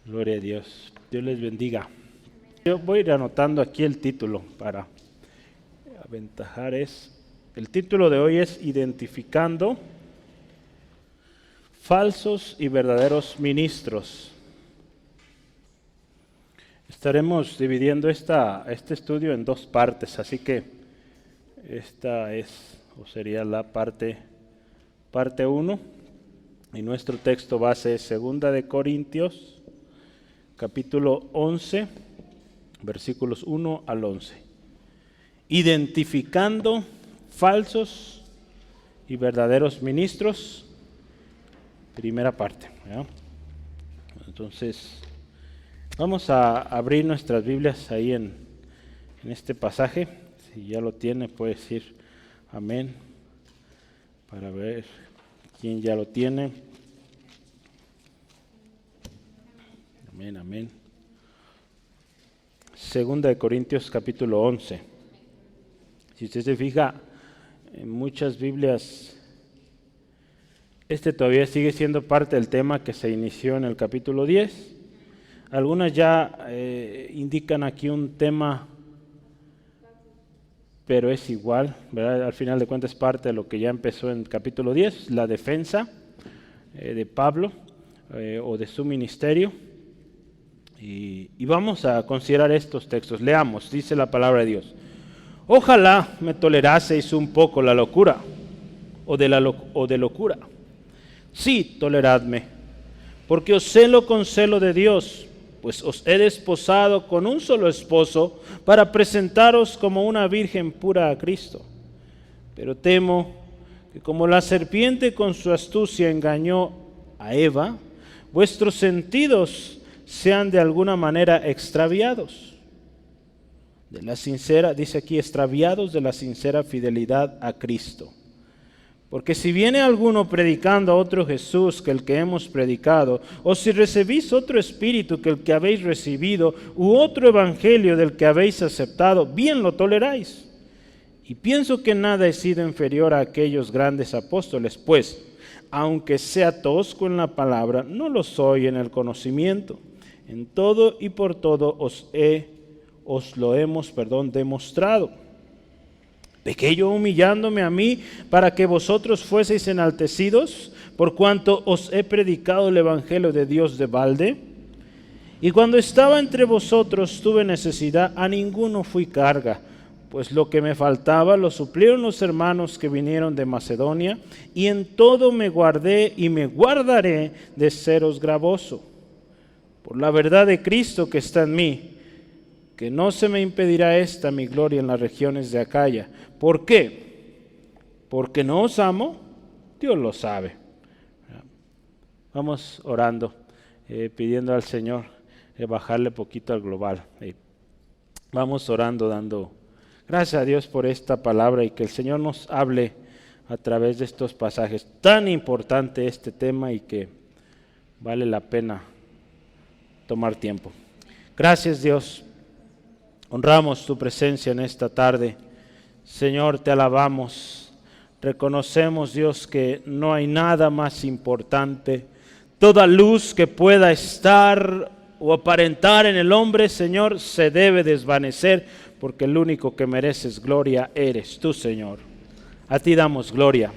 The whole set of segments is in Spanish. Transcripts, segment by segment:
Gloria a Dios. Dios les bendiga. Yo voy a ir anotando aquí el título para aventajar. El título de hoy es Identificando falsos y verdaderos ministros. Estaremos dividiendo este estudio en dos partes, así que esta sería la parte 1, y nuestro texto base es 2 de Corintios, capítulo 11, versículos 1 al 11. Identificando falsos y verdaderos ministros, primera parte, ¿ya? Entonces, vamos a abrir nuestras Biblias ahí en este pasaje. Si ya lo tiene, puede decir amén, para ver quién ya lo tiene. Amén, amén. 2 de Corintios capítulo 11. Si usted se fija, en muchas Biblias, todavía sigue siendo parte del tema que se inició en el capítulo 10. Algunas ya indican aquí un tema, pero es igual, ¿verdad? Al final de cuentas es parte de lo que ya empezó en el capítulo 10, la defensa de Pablo o de su ministerio. Y vamos a considerar estos textos. Leamos, dice la palabra de Dios. Ojalá me toleraseis un poco la locura, o de locura. Sí, toleradme, porque os celo con celo de Dios, pues os he desposado con un solo esposo para presentaros como una virgen pura a Cristo. Pero temo que como la serpiente con su astucia engañó a Eva, vuestros sentidos sean de alguna manera extraviados. Dice aquí, extraviados de la sincera fidelidad a Cristo. Porque si viene alguno predicando a otro Jesús que el que hemos predicado, o si recibís otro espíritu que el que habéis recibido, u otro evangelio del que habéis aceptado, bien lo toleráis. Y pienso que nada he sido inferior a aquellos grandes apóstoles, pues, aunque sea tosco en la palabra, no lo soy en el conocimiento. En todo y por todo os lo hemos demostrado. ¿Pequé yo humillándome a mí para que vosotros fueseis enaltecidos, por cuanto os he predicado el evangelio de Dios de balde? Y cuando estaba entre vosotros tuve necesidad, a ninguno fui carga, pues lo que me faltaba lo suplieron los hermanos que vinieron de Macedonia, y en todo me guardé y me guardaré de seros gravoso. Por la verdad de Cristo que está en mí, que no se me impedirá mi gloria en las regiones de Acaya. ¿Por qué? Porque no os amo, Dios lo sabe. Vamos orando, pidiendo al Señor bajarle poquito al global. Vamos orando, dando gracias a Dios por esta palabra y que el Señor nos hable a través de estos pasajes. Tan importante este tema y que vale la pena tomar tiempo. Gracias, Dios. Honramos tu presencia en esta tarde. Señor, te alabamos. Reconocemos, Dios, que no hay nada más importante. Toda luz que pueda estar o aparentar en el hombre, Señor, se debe desvanecer, porque el único que mereces gloria eres tú, Señor. A ti damos gloria.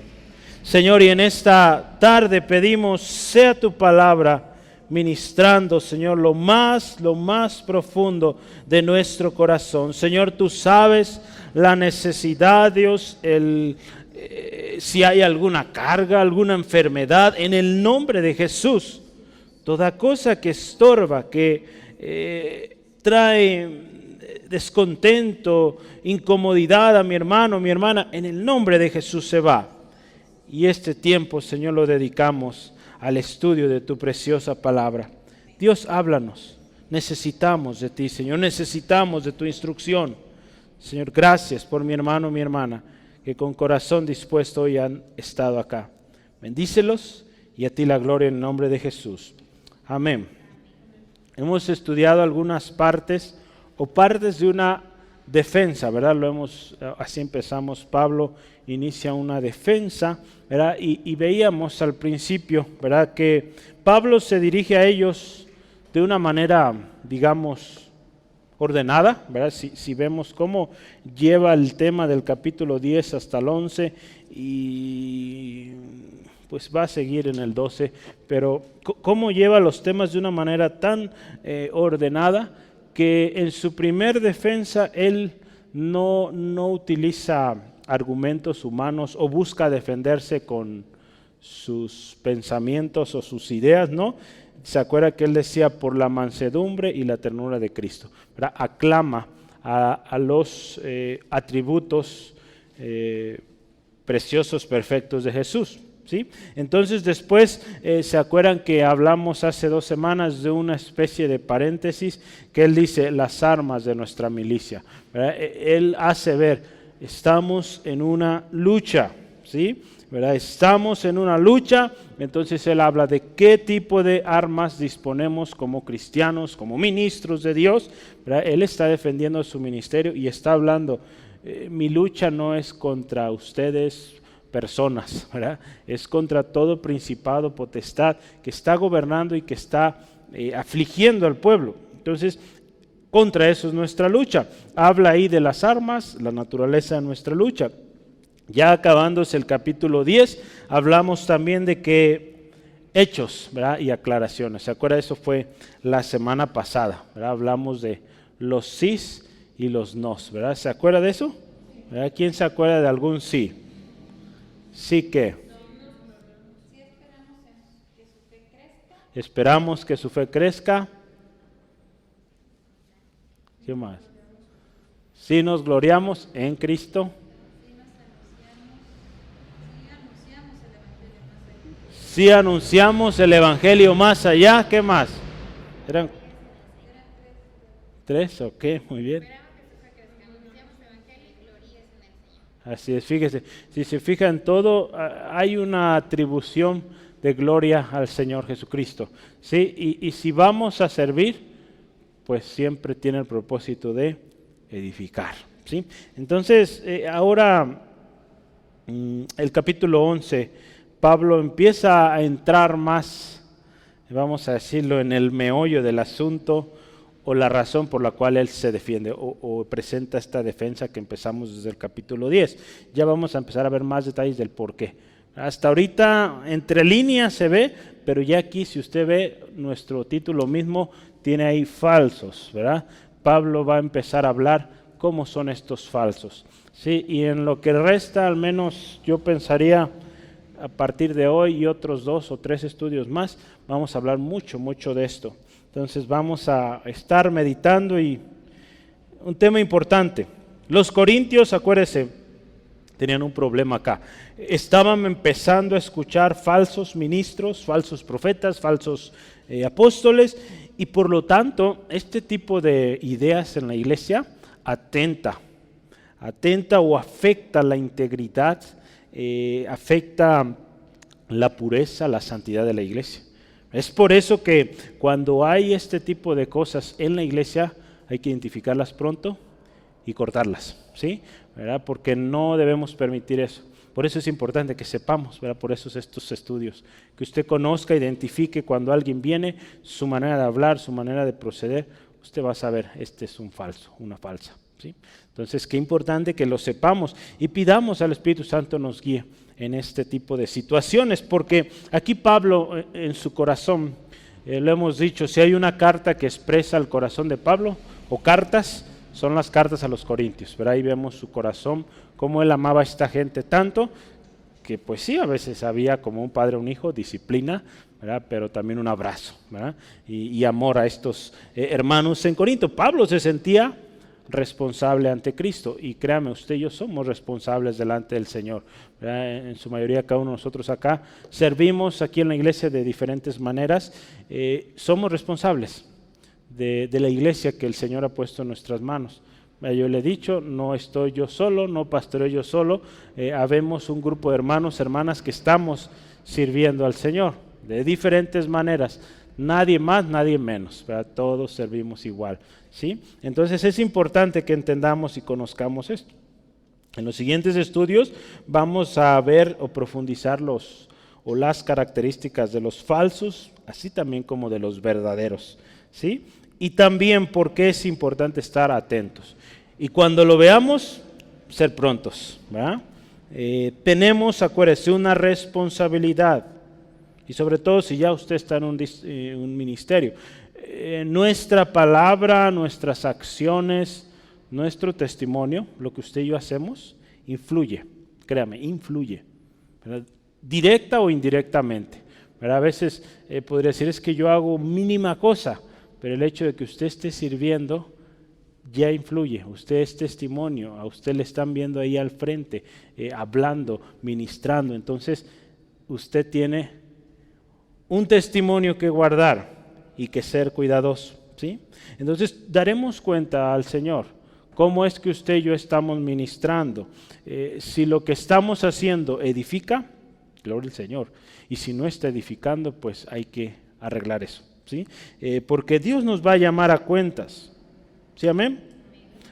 Señor, y en esta tarde pedimos, sea tu palabra ministrando, Señor, lo más profundo de nuestro corazón. Señor, tú sabes la necesidad, Dios, si hay alguna carga, alguna enfermedad, en el nombre de Jesús. Toda cosa que estorba, que trae descontento, incomodidad a mi hermano, mi hermana, en el nombre de Jesús se va. Y este tiempo, Señor, lo dedicamos al estudio de tu preciosa palabra. Dios, háblanos. Necesitamos de ti, Señor. Necesitamos de tu instrucción. Señor, gracias por mi hermano, mi hermana, que con corazón dispuesto hoy han estado acá. Bendícelos y a ti la gloria en el nombre de Jesús. Amén. Hemos estudiado algunas partes de una defensa, ¿verdad? Así empezamos. Pablo inicia una defensa, ¿verdad? Y veíamos al principio, ¿verdad?, que Pablo se dirige a ellos de una manera, digamos, ordenada, ¿verdad? Si vemos cómo lleva el tema del capítulo 10 hasta el 11 y pues va a seguir en el 12, pero cómo lleva los temas de una manera tan ordenada que en su primer defensa él no utiliza argumentos humanos o busca defenderse con sus pensamientos o sus ideas, ¿no? Se acuerda que él decía por la mansedumbre y la ternura de Cristo, ¿verdad? Aclama a los atributos preciosos, perfectos de Jesús, ¿sí? Entonces después se acuerdan que hablamos hace 2 semanas de una especie de paréntesis que él dice las armas de nuestra milicia, ¿verdad? Él hace ver, estamos en una lucha, ¿sí? ¿Verdad? Estamos en una lucha, entonces él habla de qué tipo de armas disponemos como cristianos, como ministros de Dios, ¿verdad? Él está defendiendo su ministerio y está hablando, mi lucha no es contra ustedes personas, ¿verdad? Es contra todo principado, potestad que está gobernando y que está afligiendo al pueblo. Entonces, contra eso es nuestra lucha. Habla ahí de las armas, la naturaleza de nuestra lucha. Ya acabándose el capítulo 10, hablamos también de que hechos, ¿verdad? Y aclaraciones. ¿Se acuerda? Eso fue la semana pasada, ¿verdad? Hablamos de los sís y los nos, ¿verdad? ¿Se acuerda de eso? ¿Verdad? ¿Quién se acuerda de algún sí? ¿Sí qué? Esperamos que su fe crezca. ¿Qué más? Sí nos gloriamos en Cristo. Si anunciamos el Evangelio más allá, ¿qué más? ¿Eran 3? Ok, muy bien. Así es, fíjese, si se fija en todo, hay una atribución de gloria al Señor Jesucristo, ¿sí? Y si vamos a servir, pues siempre tiene el propósito de edificar, ¿sí? Entonces, ahora el capítulo 11, Pablo empieza a entrar más, vamos a decirlo, en el meollo del asunto o la razón por la cual él se defiende o presenta esta defensa que empezamos desde el capítulo 10. Ya vamos a empezar a ver más detalles del por qué. Hasta ahorita entre líneas se ve, pero ya aquí si usted ve nuestro título mismo tiene ahí falsos, ¿verdad? Pablo va a empezar a hablar cómo son estos falsos, ¿sí? Y en lo que resta, al menos yo pensaría, a partir de hoy y otros 2 o 3 estudios más, vamos a hablar mucho de esto. Entonces vamos a estar meditando y un tema importante. Los corintios, acuérdense, tenían un problema acá. Estaban empezando a escuchar falsos ministros, falsos profetas, falsos apóstoles, y por lo tanto, este tipo de ideas en la iglesia atenta o afecta la integridad, afecta la pureza, la santidad de la iglesia. Es por eso que cuando hay este tipo de cosas en la iglesia hay que identificarlas pronto y cortarlas, ¿sí? ¿Verdad? Porque no debemos permitir eso. Por eso es importante que sepamos, ¿verdad? Por eso estos estudios, que usted conozca, identifique cuando alguien viene, su manera de hablar, su manera de proceder, usted va a saber, este es un falso, una falsa, ¿sí? Entonces, qué importante que lo sepamos y pidamos al Espíritu Santo nos guíe en este tipo de situaciones, porque aquí Pablo en su corazón, lo hemos dicho, si hay una carta que expresa el corazón de Pablo, o cartas, son las cartas a los corintios, ¿verdad? Ahí vemos su corazón, cómo él amaba a esta gente tanto, que pues sí, a veces había como un padre o un hijo, disciplina, ¿verdad? Pero también un abrazo, ¿verdad? Y amor a estos hermanos en Corinto. Pablo se sentía responsable ante Cristo, y créame, usted y yo somos responsables delante del Señor, ¿verdad? En su mayoría cada uno de nosotros acá servimos aquí en la iglesia de diferentes maneras, somos responsables de la iglesia que el Señor ha puesto en nuestras manos. Yo le he dicho, no estoy yo solo, no pastoreo yo solo, habemos un grupo de hermanos, hermanas que estamos sirviendo al Señor de diferentes maneras, nadie más, nadie menos, ¿verdad? Todos servimos igual, ¿sí? Entonces es importante que entendamos y conozcamos esto. En los siguientes estudios vamos a ver o profundizar las características de los falsos así también como de los verdaderos, ¿sí? Y también porque es importante estar atentos. Y cuando lo veamos, ser prontos, ¿verdad? Tenemos, acuérdese, una responsabilidad. Y sobre todo si ya usted está en un ministerio. Nuestra palabra, nuestras acciones, nuestro testimonio, lo que usted y yo hacemos, influye, créame, influye, ¿verdad? Directa o indirectamente, ¿verdad? A veces podría decir, es que yo hago mínima cosa, pero el hecho de que usted esté sirviendo ya influye. Usted es testimonio, a usted le están viendo ahí al frente, hablando, ministrando. Entonces, usted tiene un testimonio que guardar y que ser cuidadoso, ¿sí? Entonces, daremos cuenta al Señor cómo es que usted y yo estamos ministrando. Si lo que estamos haciendo edifica, gloria al Señor. Y si no está edificando, pues hay que arreglar eso, ¿sí? Porque Dios nos va a llamar a cuentas. ¿Sí, amén?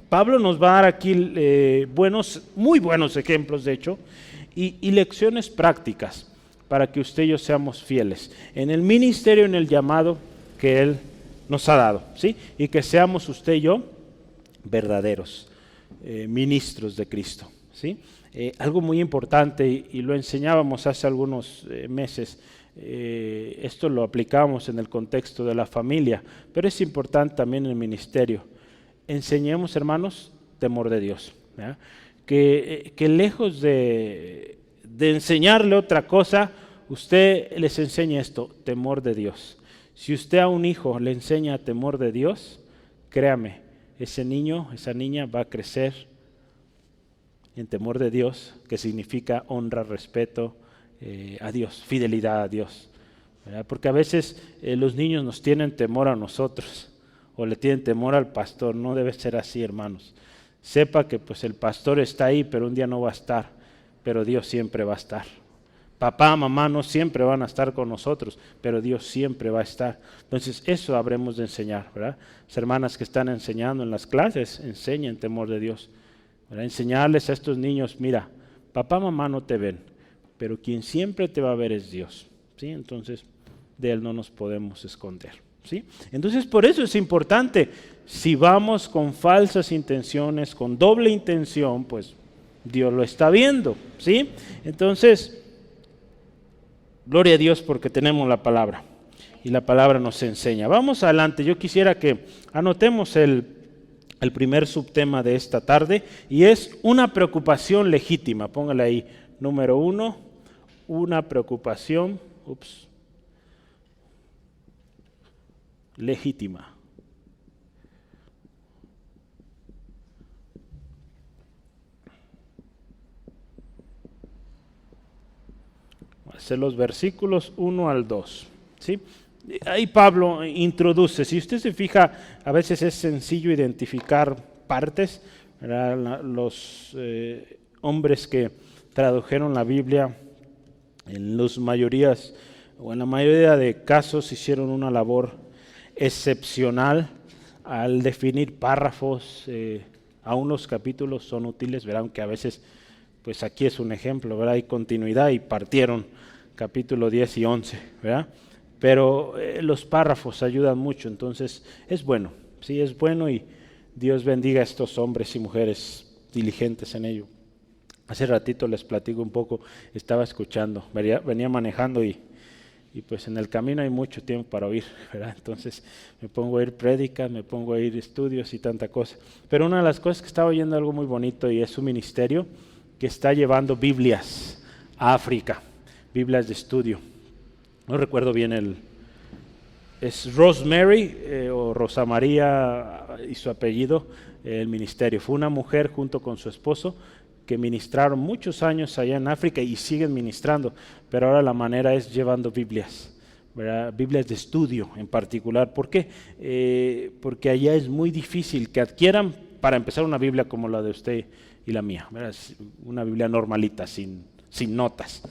Pablo nos va a dar aquí muy buenos ejemplos, de hecho, y lecciones prácticas para que usted y yo seamos fieles en el ministerio, en el llamado que Él nos ha dado, ¿sí? Y que seamos usted y yo verdaderos ministros de Cristo, ¿sí? Algo muy importante, y lo enseñábamos hace algunos meses, esto lo aplicábamos en el contexto de la familia, pero es importante también en el ministerio. Enseñemos, hermanos, temor de Dios, ¿verdad? Que lejos de enseñarle otra cosa, usted les enseña esto, temor de Dios. Si usted a un hijo le enseña temor de Dios, créame, ese niño, esa niña va a crecer en temor de Dios, que significa honra, respeto a Dios, fidelidad a Dios, ¿verdad? Porque a veces los niños nos tienen temor a nosotros, o le tienen temor al pastor. No debe ser así, hermanos. Sepa que pues el pastor está ahí, pero un día no va a estar, pero Dios siempre va a estar. Papá, mamá no siempre van a estar con nosotros, pero Dios siempre va a estar. Entonces eso habremos de enseñar, ¿verdad? Las hermanas que están enseñando en las clases, enseñen temor de Dios, ¿verdad? Enseñarles a estos niños, mira, papá, mamá no te ven, pero quien siempre te va a ver es Dios, ¿sí? Entonces de Él no nos podemos esconder, ¿sí? Entonces por eso es importante, si vamos con falsas intenciones, con doble intención, pues Dios lo está viendo, ¿sí? Entonces, gloria a Dios porque tenemos la palabra y la palabra nos enseña. Vamos adelante, yo quisiera que anotemos el primer subtema de esta tarde, y es una preocupación legítima. Póngale ahí, número 1, una preocupación legítima. Hacer los versículos 1 al 2, ¿sí? Ahí Pablo introduce, si usted se fija, a veces es sencillo identificar partes, ¿verdad? Los hombres que tradujeron la Biblia, en las mayorías, o en la mayoría de casos, hicieron una labor excepcional al definir párrafos. Aún los capítulos son útiles, ¿verdad? Aunque a veces, pues aquí es un ejemplo, ¿verdad? Hay continuidad y partieron capítulo 10 y 11, ¿verdad? Pero los párrafos ayudan mucho, entonces es bueno, sí, es bueno, y Dios bendiga a estos hombres y mujeres diligentes en ello. Hace ratito les platico un poco, estaba escuchando, venía manejando y pues en el camino hay mucho tiempo para oír, ¿verdad? Entonces me pongo a oír prédicas, me pongo a oír estudios y tanta cosa. Pero una de las cosas que estaba oyendo algo muy bonito, y es su ministerio que está llevando Biblias a África, Biblias de estudio. No recuerdo bien es Rosemary o Rosa María y su apellido, el ministerio. Fue una mujer junto con su esposo que ministraron muchos años allá en África y siguen ministrando, pero ahora la manera es llevando Biblias, ¿verdad? Biblias de estudio en particular. ¿Por qué? Porque allá es muy difícil que adquieran, para empezar, una Biblia como la de usted y la mía, ¿verdad? Una Biblia normalita, sin notas.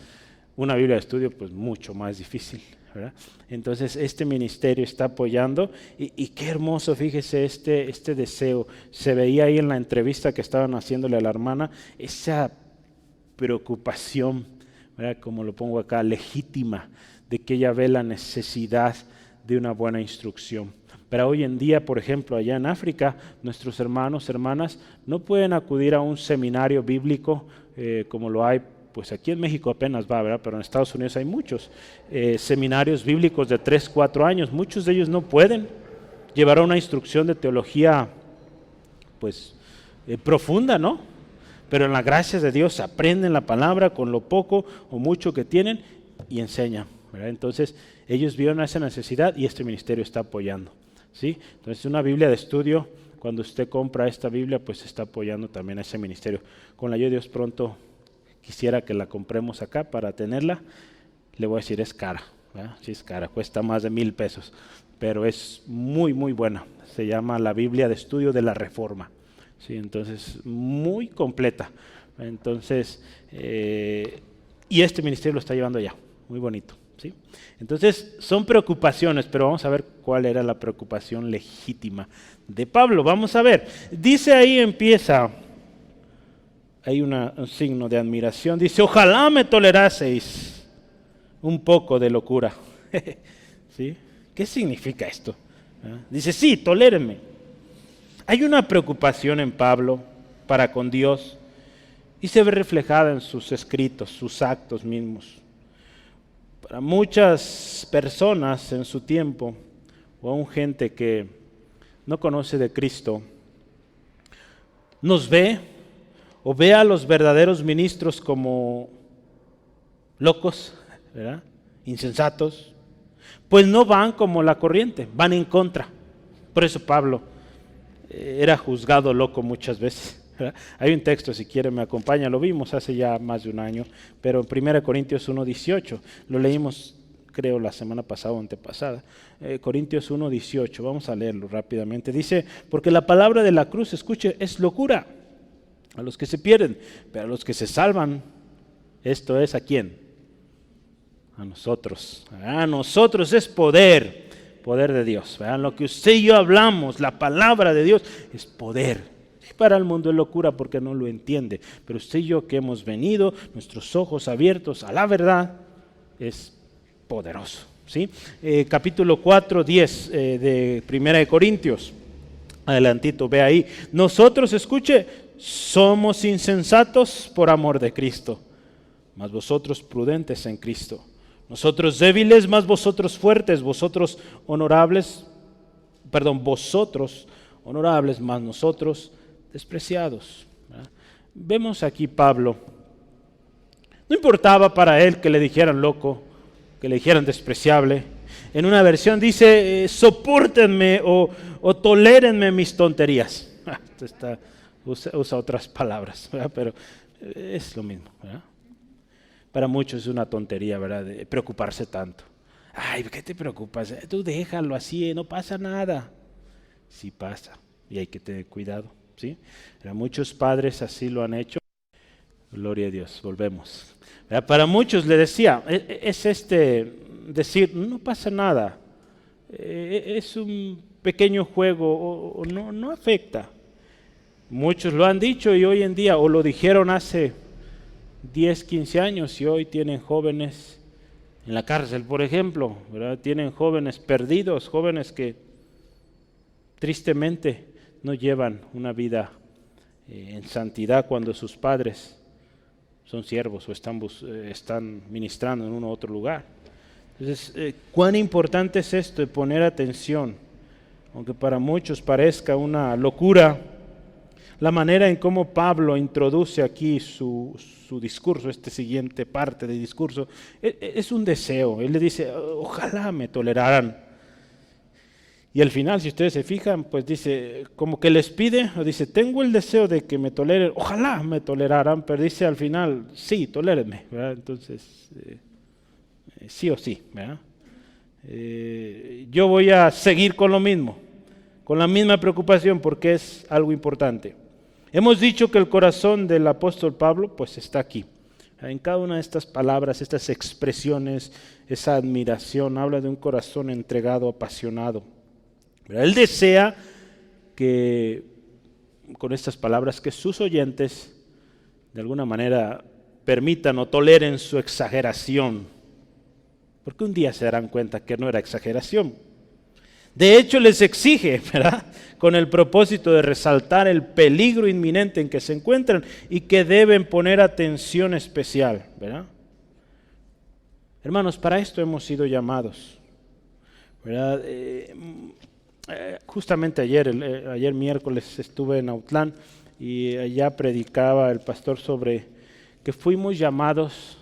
Una Biblia de estudio, pues mucho más difícil, ¿verdad? Entonces este ministerio está apoyando, y qué hermoso, fíjese, este deseo. Se veía ahí en la entrevista que estaban haciéndole a la hermana, esa preocupación, ¿verdad? Como lo pongo acá, legítima, de que ella ve la necesidad de una buena instrucción. Pero hoy en día, por ejemplo, allá en África, nuestros hermanos, hermanas, no pueden acudir a un seminario bíblico como lo hay, pues aquí en México apenas va, ¿verdad? Pero en Estados Unidos hay muchos seminarios bíblicos de 3, 4 años. Muchos de ellos no pueden llevar una instrucción de teología, pues, profunda, ¿no? Pero en la gracia de Dios aprenden la palabra con lo poco o mucho que tienen y enseñan, ¿verdad? Entonces, ellos vieron esa necesidad y este ministerio está apoyando, ¿sí? Entonces, una Biblia de estudio, cuando usted compra esta Biblia, pues está apoyando también a ese ministerio. Con la ayuda de Dios pronto quisiera que la compremos acá para tenerla. Le voy a decir, es cara, ¿verdad? Sí es cara, cuesta más de $1,000, pero es muy, muy buena. Se llama la Biblia de Estudio de la Reforma, ¿sí? Entonces, muy completa. Entonces, y este ministerio lo está llevando allá, muy bonito, ¿sí? Entonces, son preocupaciones, pero vamos a ver cuál era la preocupación legítima de Pablo. Vamos a ver, dice ahí, empieza, hay un signo de admiración, dice, ojalá me toleraseis un poco de locura. ¿Sí? ¿Qué significa esto? Dice, sí, tolérenme. Hay una preocupación en Pablo para con Dios y se ve reflejada en sus escritos, sus actos mismos. Para muchas personas en su tiempo, o aún gente que no conoce de Cristo, nos ve o ve a los verdaderos ministros como locos, ¿verdad? Insensatos, pues no van como la corriente, van en contra. Por eso Pablo era juzgado loco muchas veces, ¿verdad? Hay un texto, si quiere me acompaña, lo vimos hace ya más de un año, pero en 1 Corintios 1:18, lo leímos creo la semana pasada o antepasada, Corintios 1:18, vamos a leerlo rápidamente. Dice, porque la palabra de la cruz, escuche, es locura a los que se pierden, pero a los que se salvan, esto es, ¿a quién? A nosotros. A nosotros es poder de Dios. Vean lo que usted y yo hablamos, la palabra de Dios es poder. Y para el mundo es locura porque no lo entiende, pero usted y yo que hemos venido, nuestros ojos abiertos a la verdad, es poderoso, ¿sí? Capítulo 4:10 de 1 Corintios. Adelantito, ve ahí. Nosotros, escuche, somos insensatos por amor de Cristo, mas vosotros prudentes en Cristo. Nosotros débiles, mas vosotros fuertes, vosotros honorables, mas nosotros despreciados. ¿Verdad? Vemos aquí Pablo, no importaba para él que le dijeran loco, que le dijeran despreciable. En una versión dice, sopórtenme o tolérenme mis tonterías. Usa otras palabras, ¿verdad? Pero es lo mismo, ¿verdad? Para muchos es una tontería, ¿verdad? De preocuparse tanto. Ay, ¿qué te preocupas? Tú déjalo así, no pasa nada. Sí pasa, y hay que tener cuidado, ¿sí? Pero muchos padres así lo han hecho. Gloria a Dios, volvemos. ¿Verdad? Para muchos le decía, es decir, no pasa nada. Es un pequeño juego, o no afecta. Muchos lo han dicho y hoy en día, o lo dijeron hace 10, 15 años y hoy tienen jóvenes en la cárcel, por ejemplo, ¿verdad? Tienen jóvenes perdidos, jóvenes que tristemente no llevan una vida en santidad cuando sus padres son siervos o están ministrando en uno u otro lugar. Entonces, ¿cuán importante es esto de poner atención? Aunque para muchos parezca una locura, la manera en cómo Pablo introduce aquí su discurso, esta siguiente parte del discurso, es un deseo. Él le dice, ojalá me toleraran. Y al final, si ustedes se fijan, pues dice, como que les pide, o dice, tengo el deseo de que me toleren, ojalá me toleraran, pero dice al final, sí, tolérenme, ¿verdad? Entonces, sí o sí, ¿verdad? Yo voy a seguir con lo mismo, con la misma preocupación, porque es algo importante. Hemos dicho que el corazón del apóstol Pablo pues está aquí. En cada una de estas palabras, estas expresiones, esa admiración, habla de un corazón entregado, apasionado. Pero él desea que, con estas palabras, que sus oyentes de alguna manera permitan o toleren su exageración. porque un día se darán cuenta que no era exageración. De hecho, les exige, ¿verdad?, con el propósito de resaltar el peligro inminente en que se encuentran y que deben poner atención especial, ¿verdad? Hermanos, para esto hemos sido llamados, ¿verdad? Justamente ayer miércoles estuve en Autlán y allá predicaba el pastor sobre que fuimos llamados,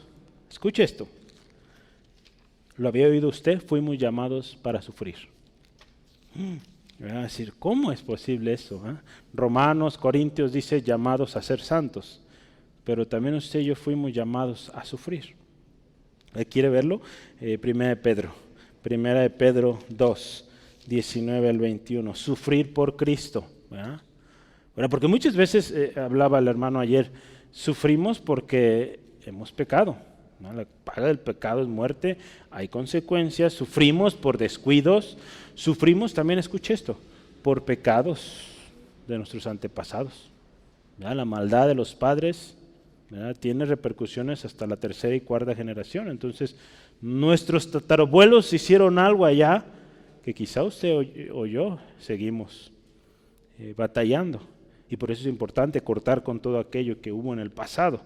escuche esto, ¿lo había oído usted? Fuimos llamados para sufrir. Va a decir, ¿cómo es posible eso? Romanos, Corintios dice llamados a ser santos, pero también usted y yo fuimos llamados a sufrir. ¿Quiere verlo? Primera de Pedro 2, 19 al 21, sufrir por Cristo. ¿Verdad? Bueno, porque muchas veces, hablaba el hermano ayer, sufrimos porque hemos pecado, ¿no? La paga del pecado es muerte, hay consecuencias, sufrimos por descuidos, sufrimos también, escuche esto, por pecados de nuestros antepasados. ¿Verdad? La maldad de los padres, ¿verdad?, tiene repercusiones hasta la tercera y cuarta generación. Entonces, nuestros tatarabuelos hicieron algo allá que quizá usted o yo seguimos batallando. Y por eso es importante cortar con todo aquello que hubo en el pasado,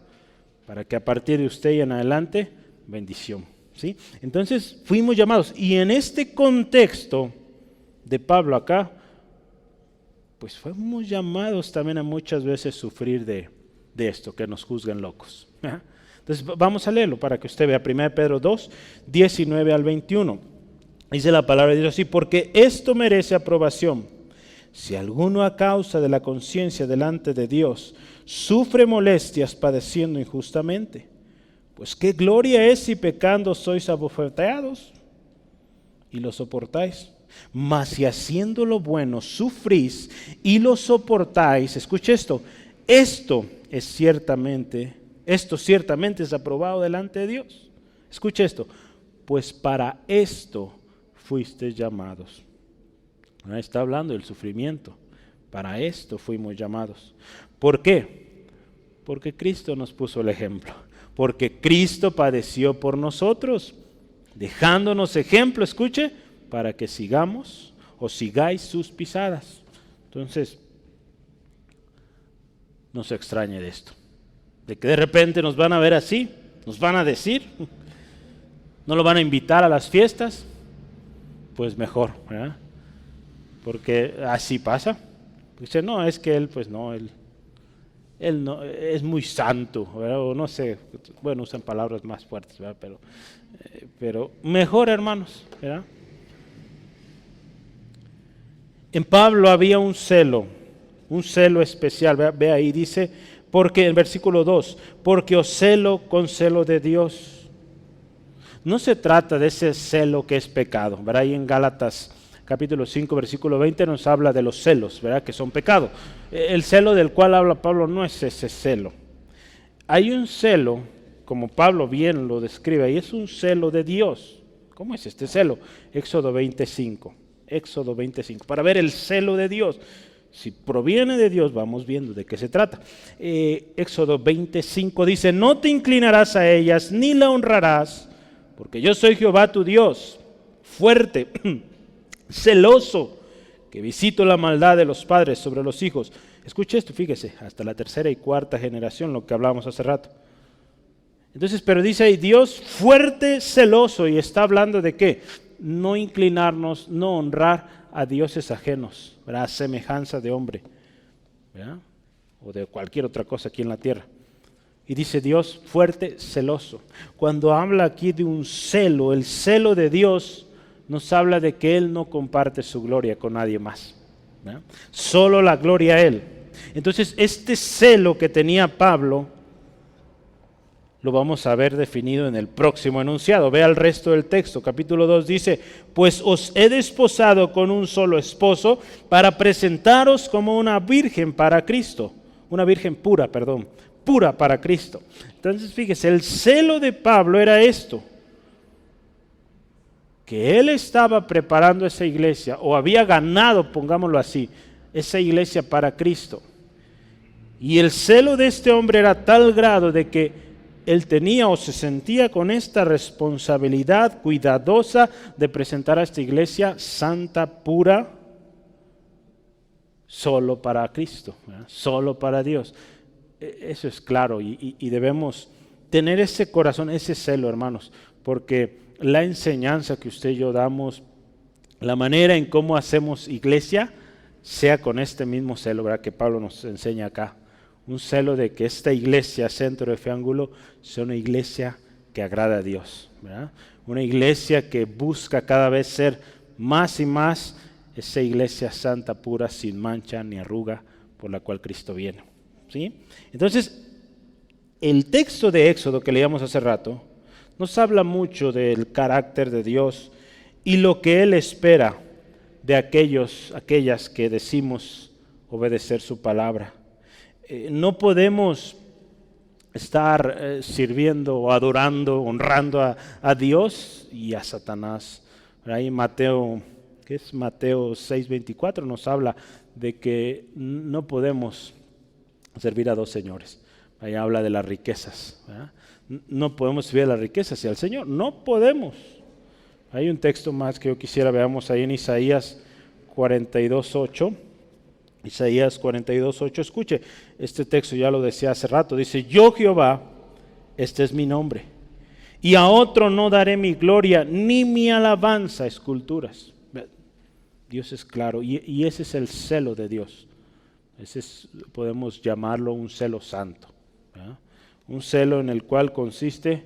para que a partir de usted y en adelante, bendición. ¿Sí? Entonces, fuimos llamados. Y en este contexto de Pablo acá, pues fuimos llamados también a muchas veces sufrir de esto, que nos juzgan locos. Entonces vamos a leerlo para que usted vea. 1 Pedro 2, 19 al 21. Dice la palabra de Dios así: porque esto merece aprobación. Si alguno a causa de la conciencia delante de Dios sufre molestias padeciendo injustamente, pues qué gloria es si pecando sois abofeteados y lo soportáis. Mas si haciendo lo bueno sufrís y lo soportáis, escuche esto, esto ciertamente es aprobado delante de Dios. Escuche esto, pues para esto fuisteis llamados. Ahí está hablando del sufrimiento. Para esto fuimos llamados. ¿Por qué? Porque Cristo nos puso el ejemplo. Porque Cristo padeció por nosotros, dejándonos ejemplo, escuche, para que sigamos o sigáis sus pisadas. Entonces, no se extrañe de esto, de que de repente nos van a ver así, nos van a decir, no lo van a invitar a las fiestas, pues mejor, ¿verdad? Porque así pasa. Dice, no, es que él, pues no, él no, es muy santo, ¿verdad? O no sé, bueno, usan palabras más fuertes, ¿verdad? Pero mejor, hermanos, ¿verdad? En Pablo había un celo especial, ve ahí, dice, porque en versículo 2, porque os celo con celo de Dios. No se trata de ese celo que es pecado, ¿verdad? Ahí en Gálatas capítulo 5, versículo 20 nos habla de los celos, ¿verdad?, que son pecado. El celo del cual habla Pablo no es ese celo. Hay un celo, como Pablo bien lo describe, y es un celo de Dios. ¿Cómo es este celo? Éxodo 25, para ver el celo de Dios. Si proviene de Dios, vamos viendo de qué se trata. Éxodo 25 dice, no te inclinarás a ellas, ni la honrarás, porque yo soy Jehová tu Dios, fuerte, celoso, que visito la maldad de los padres sobre los hijos. Escuche esto, fíjese, hasta la tercera y cuarta generación, lo que hablábamos hace rato. Entonces, pero dice ahí, Dios fuerte, celoso, y está hablando de qué? No inclinarnos, no honrar a dioses ajenos, ¿verdad?, a semejanza de hombre, ¿verdad?, o de cualquier otra cosa aquí en la tierra. Y dice Dios fuerte, celoso. Cuando habla aquí de un celo, el celo de Dios nos habla de que Él no comparte su gloria con nadie más, ¿verdad? Solo la gloria a Él. Entonces, este celo que tenía Pablo, lo vamos a ver definido en el próximo enunciado. Vea el resto del texto. Capítulo 2 dice, pues os he desposado con un solo esposo para presentaros como una virgen para Cristo. Una virgen pura para Cristo. Entonces, fíjese, el celo de Pablo era esto, que él estaba preparando esa iglesia, o había ganado, pongámoslo así, esa iglesia para Cristo. Y el celo de este hombre era tal grado de que él tenía o se sentía con esta responsabilidad cuidadosa de presentar a esta iglesia santa, pura, solo para Cristo, ¿verdad? Solo para Dios. Eso es claro y debemos tener ese corazón, ese celo, hermanos, porque la enseñanza que usted y yo damos, la manera en cómo hacemos iglesia, sea con este mismo celo, ¿verdad?, que Pablo nos enseña acá. Un celo de que esta iglesia, Centro de Fe Ángulo, sea una iglesia que agrada a Dios, ¿verdad? Una iglesia que busca cada vez ser más y más esa iglesia santa, pura, sin mancha ni arruga, por la cual Cristo viene, ¿sí? Entonces, el texto de Éxodo que leíamos hace rato nos habla mucho del carácter de Dios y lo que Él espera de aquellas que decimos obedecer su palabra. No podemos estar sirviendo o adorando, honrando a Dios y a Satanás. Ahí Mateo 6:24 nos habla de que no podemos servir a dos señores. Ahí habla de las riquezas, ¿verdad? No podemos servir a las riquezas y al Señor, no podemos. Hay un texto más que yo quisiera veamos ahí en Isaías 42:8. Isaías 42:8, escuche, este texto ya lo decía hace rato, dice: yo Jehová, este es mi nombre, y a otro no daré mi gloria, ni mi alabanza a esculturas. Dios es claro, y ese es el celo de Dios. Podemos llamarlo un celo santo, ¿verdad? Un celo en el cual consiste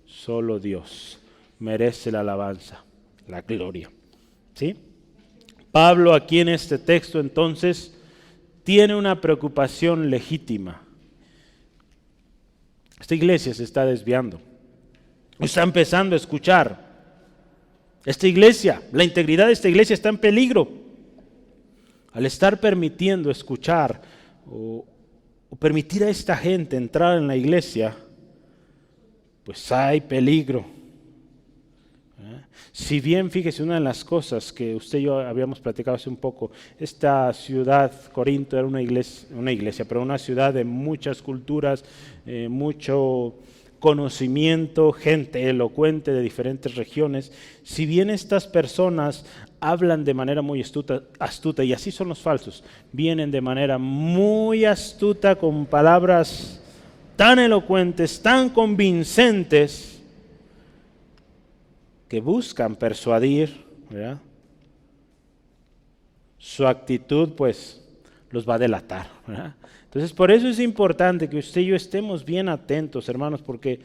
solo Dios merece la alabanza, la gloria, ¿sí? Pablo aquí en este texto entonces tiene una preocupación legítima. Esta iglesia se está desviando, está empezando a escuchar. Esta iglesia, la integridad de esta iglesia está en peligro. Al estar permitiendo escuchar o permitir a esta gente entrar en la iglesia, pues hay peligro. Si bien, fíjese, una de las cosas que usted y yo habíamos platicado hace un poco, esta ciudad, Corinto, era una iglesia, pero una ciudad de muchas culturas, mucho conocimiento, gente elocuente de diferentes regiones. Si bien estas personas hablan de manera muy astuta, y así son los falsos, vienen de manera muy astuta con palabras tan elocuentes, tan convincentes, que buscan persuadir, ¿verdad? Su actitud pues los va a delatar, ¿verdad? Entonces por eso es importante que usted y yo estemos bien atentos, hermanos, porque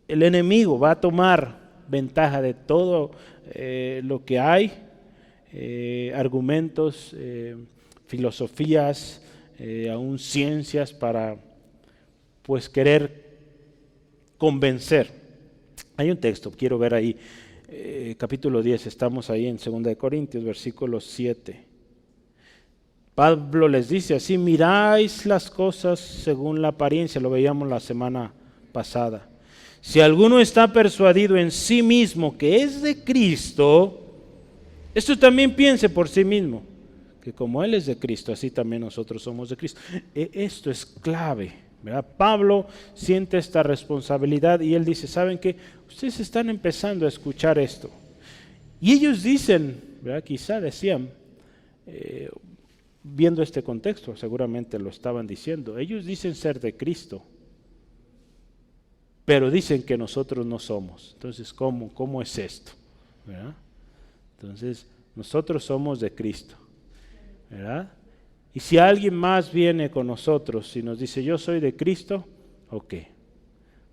el enemigo va a tomar ventaja de todo lo que hay, argumentos, filosofías, aún ciencias para pues querer convencer. Hay un texto, quiero ver ahí, capítulo 10, estamos ahí en 2 Corintios, versículo 7. Pablo les dice así: miráis las cosas según la apariencia, lo veíamos la semana pasada. Si alguno está persuadido en sí mismo que es de Cristo, esto también piense por sí mismo, que como Él es de Cristo, así también nosotros somos de Cristo. Esto es clave, ¿verdad? Pablo siente esta responsabilidad y él dice: ¿saben qué? Ustedes están empezando a escuchar esto. Y ellos dicen, ¿verdad? Quizá decían, viendo este contexto, seguramente lo estaban diciendo, ellos dicen ser de Cristo, pero dicen que nosotros no somos. Entonces, ¿cómo es esto? ¿Verdad? Entonces, nosotros somos de Cristo, ¿verdad? Y si alguien más viene con nosotros y nos dice: yo soy de Cristo, ok,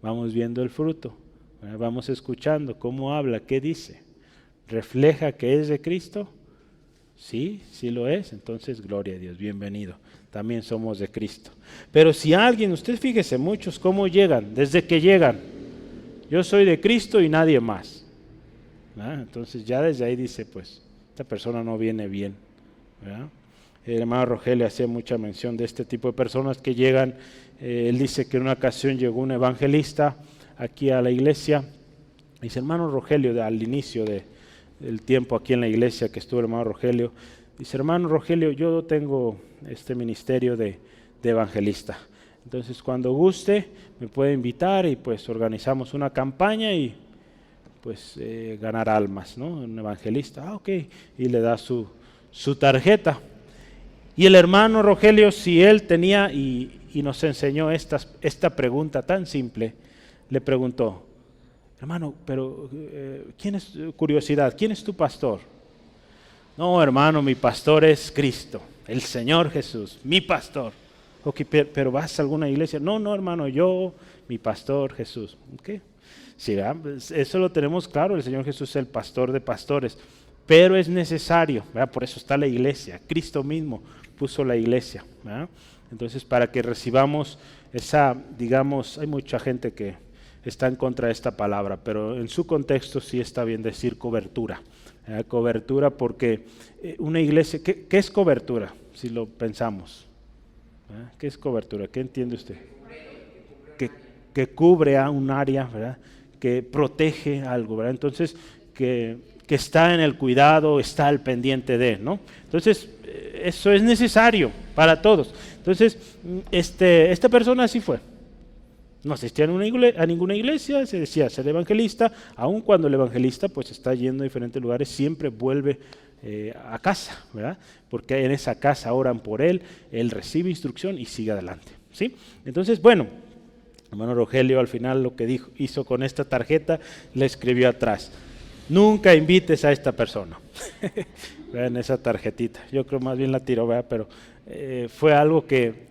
vamos viendo el fruto, ¿verdad? Vamos escuchando cómo habla, qué dice, refleja que es de Cristo. Sí, sí lo es, entonces gloria a Dios, bienvenido, también somos de Cristo. Pero si alguien, usted fíjese muchos cómo llegan, desde que llegan, yo soy de Cristo y nadie más, ¿verdad? Entonces ya desde ahí dice, pues esta persona no viene bien, ¿verdad? El hermano Rogelio hacía mucha mención de este tipo de personas que llegan. Él dice que en una ocasión llegó un evangelista aquí a la iglesia. Dice: hermano Rogelio, al inicio del tiempo aquí en la iglesia que estuvo el hermano Rogelio, dice: hermano Rogelio, yo tengo este ministerio de evangelista. Entonces cuando guste me puede invitar y pues organizamos una campaña y pues ganar almas, ¿no? Un evangelista, ok, y le da su tarjeta. Y el hermano Rogelio, si él tenía y nos enseñó esta pregunta tan simple, le preguntó, hermano, pero curiosidad, ¿quién es tu pastor? No, hermano, mi pastor es Cristo, el Señor Jesús, mi pastor. Ok, pero ¿vas a alguna iglesia? No, hermano, mi pastor Jesús. Okay. Sí, eso lo tenemos claro, el Señor Jesús es el pastor de pastores, pero es necesario, ¿verdad? Por eso está la iglesia, Cristo mismo puso la iglesia, ¿verdad? Entonces, para que recibamos digamos, hay mucha gente que está en contra de esta palabra, pero en su contexto sí está bien decir cobertura. Cobertura porque una iglesia, ¿qué es cobertura? Si lo pensamos. ¿Qué es cobertura? ¿Qué entiende usted? Que cubre a un área, ¿verdad? Que protege algo, ¿verdad? Entonces, que está en el cuidado, está al pendiente de, ¿no? Entonces, eso es necesario para todos. Entonces, esta persona así fue. No asistía a ninguna iglesia, se decía ser evangelista, aun cuando el evangelista pues está yendo a diferentes lugares, siempre vuelve a casa, ¿verdad? Porque en esa casa oran por él recibe instrucción y sigue adelante, ¿sí? Entonces, bueno, hermano Rogelio al final lo que hizo con esta tarjeta, le escribió atrás, nunca invites a esta persona, en esa tarjetita, yo creo más bien la tiró, ¿verdad? Pero fue algo que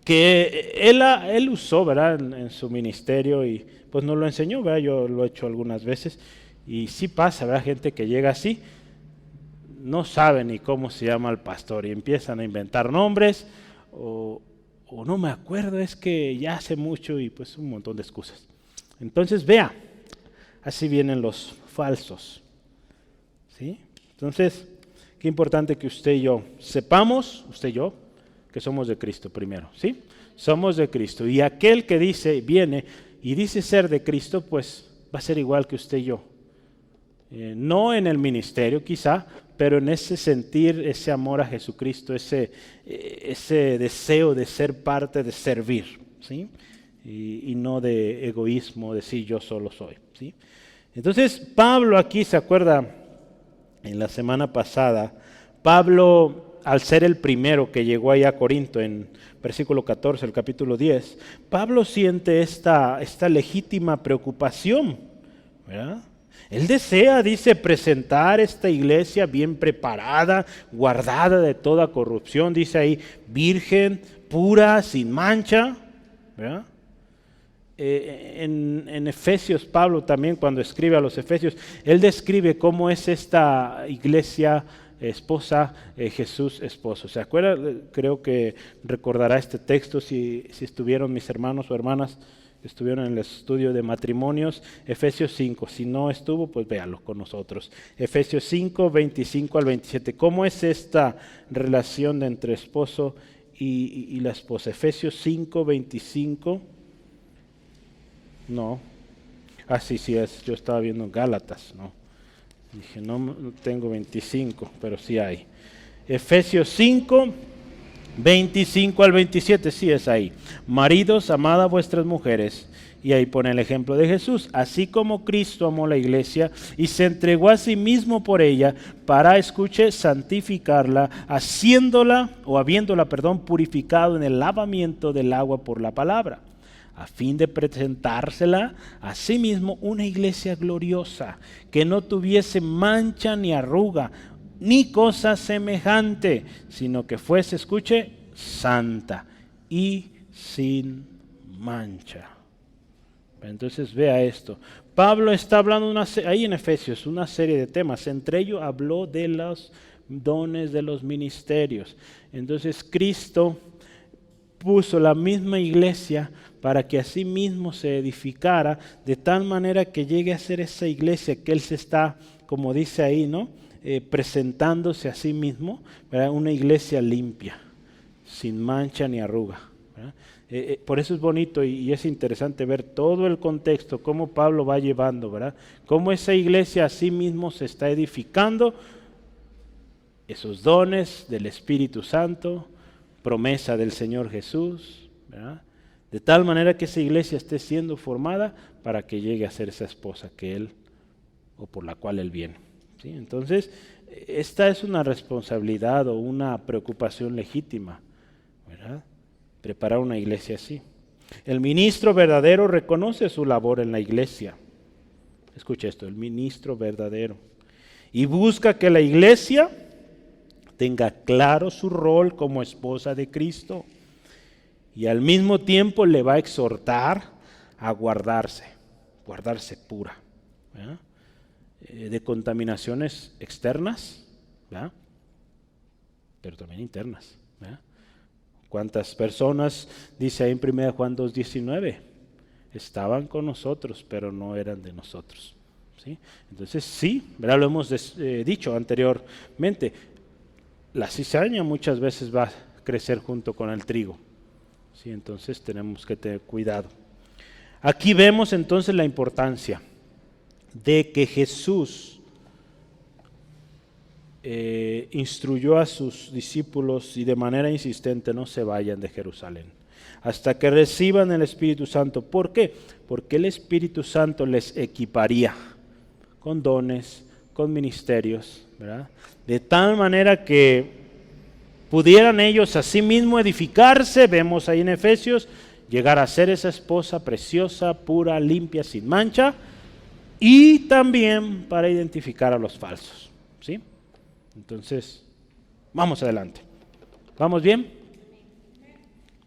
él usó, ¿verdad? En su ministerio y pues nos lo enseñó, ¿verdad? Yo lo he hecho algunas veces y sí pasa, ¿verdad? Gente que llega así, no sabe ni cómo se llama el pastor y empiezan a inventar nombres o no me acuerdo, es que ya hace mucho y pues un montón de excusas. Entonces vea, así vienen los falsos, ¿sí? Entonces, qué importante que usted y yo sepamos, usted y yo, que somos de Cristo primero, ¿sí? Somos de Cristo. Y aquel que viene y dice ser de Cristo, pues va a ser igual que usted y yo. No en el ministerio quizá, pero en ese sentir, ese amor a Jesucristo, ese deseo de ser parte, de servir, ¿sí? Y no de egoísmo, decir yo solo soy, ¿sí? Entonces Pablo aquí, ¿se acuerda? En la semana pasada, Pablo, al ser el primero que llegó allá a Corinto, en versículo 14, el capítulo 10, Pablo siente esta legítima preocupación, ¿verdad? Él desea, dice, presentar esta iglesia bien preparada, guardada de toda corrupción, dice ahí, virgen, pura, sin mancha, ¿verdad? En Efesios, Pablo también cuando escribe a los Efesios, él describe cómo es esta iglesia esposa, Jesús esposo. ¿Se acuerda? Creo que recordará este texto si estuvieron mis hermanos o hermanas, estuvieron en el estudio de matrimonios, Efesios 5. Si no estuvo, pues véalo con nosotros. Efesios 5, 25 al 27. ¿Cómo es esta relación de entre esposo y la esposa? Efesios 5, 25. No. Sí es. Yo estaba viendo Gálatas, ¿no? Dije, no tengo 25, pero sí hay. Efesios 5, 25 al 27, sí es ahí. Maridos, amad a vuestras mujeres. Y ahí pone el ejemplo de Jesús. Así como Cristo amó la iglesia y se entregó a sí mismo por ella para, escuche, santificarla, habiéndola, purificado en el lavamiento del agua por la palabra, a fin de presentársela a sí mismo una iglesia gloriosa, que no tuviese mancha ni arruga, ni cosa semejante, sino que fuese, escuche, santa y sin mancha. Entonces vea esto. Pablo está hablando ahí en Efesios una serie de temas. Entre ellos habló de los dones de los ministerios. Entonces Cristo puso la misma iglesia para que así mismo se edificara de tal manera que llegue a ser esa iglesia que Él se está, como dice ahí, ¿no? Presentándose a sí mismo, ¿verdad? Una iglesia limpia, sin mancha ni arruga, ¿verdad? Por eso es bonito y es interesante ver todo el contexto, cómo Pablo va llevando, ¿verdad? Cómo esa iglesia a sí mismo se está edificando, esos dones del Espíritu Santo, promesa del Señor Jesús, ¿verdad? De tal manera que esa iglesia esté siendo formada para que llegue a ser esa esposa que Él, o por la cual Él viene. ¿Sí? Entonces, esta es una responsabilidad o una preocupación legítima, ¿verdad? Preparar una iglesia así. El ministro verdadero reconoce su labor en la iglesia. Escucha esto, el ministro verdadero. Y busca que la iglesia tenga claro su rol como esposa de Cristo. Y al mismo tiempo le va a exhortar a guardarse pura, ¿verdad? De contaminaciones externas, ¿verdad? Pero también internas, ¿verdad? ¿Cuántas personas, dice ahí en 1 Juan 2:19, estaban con nosotros, pero no eran de nosotros? ¿Sí? Entonces sí, ¿verdad? Lo hemos dicho anteriormente, la cizaña muchas veces va a crecer junto con el trigo. ¿Sí? Entonces tenemos que tener cuidado. Aquí vemos entonces la importancia de que Jesús instruyó a sus discípulos y de manera insistente no se vayan de Jerusalén hasta que reciban el Espíritu Santo. ¿Por qué? Porque el Espíritu Santo les equiparía con dones, con ministerios, ¿verdad? De tal manera que pudieran ellos a sí mismos edificarse, vemos ahí en Efesios, llegar a ser esa esposa preciosa, pura, limpia, sin mancha, y también para identificar a los falsos, ¿sí? Entonces, vamos adelante. ¿Vamos bien?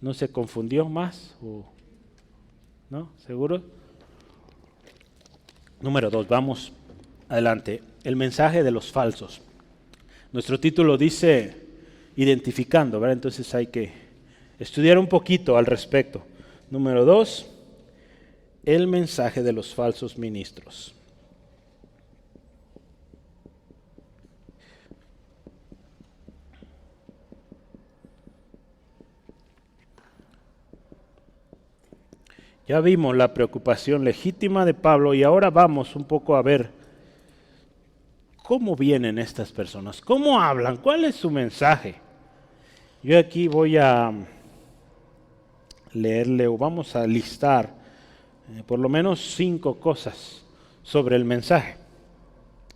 ¿No se confundió más? ¿No? ¿Seguro? Número 2, vamos adelante. El mensaje de los falsos. Nuestro título dice identificando, ¿verdad? Entonces hay que estudiar un poquito al respecto. Número 2, el mensaje de los falsos ministros. Ya vimos la preocupación legítima de Pablo y ahora vamos un poco a ver cómo vienen estas personas, cómo hablan, cuál es su mensaje. Yo aquí voy a leerle o vamos a listar por lo menos 5 cosas sobre el mensaje.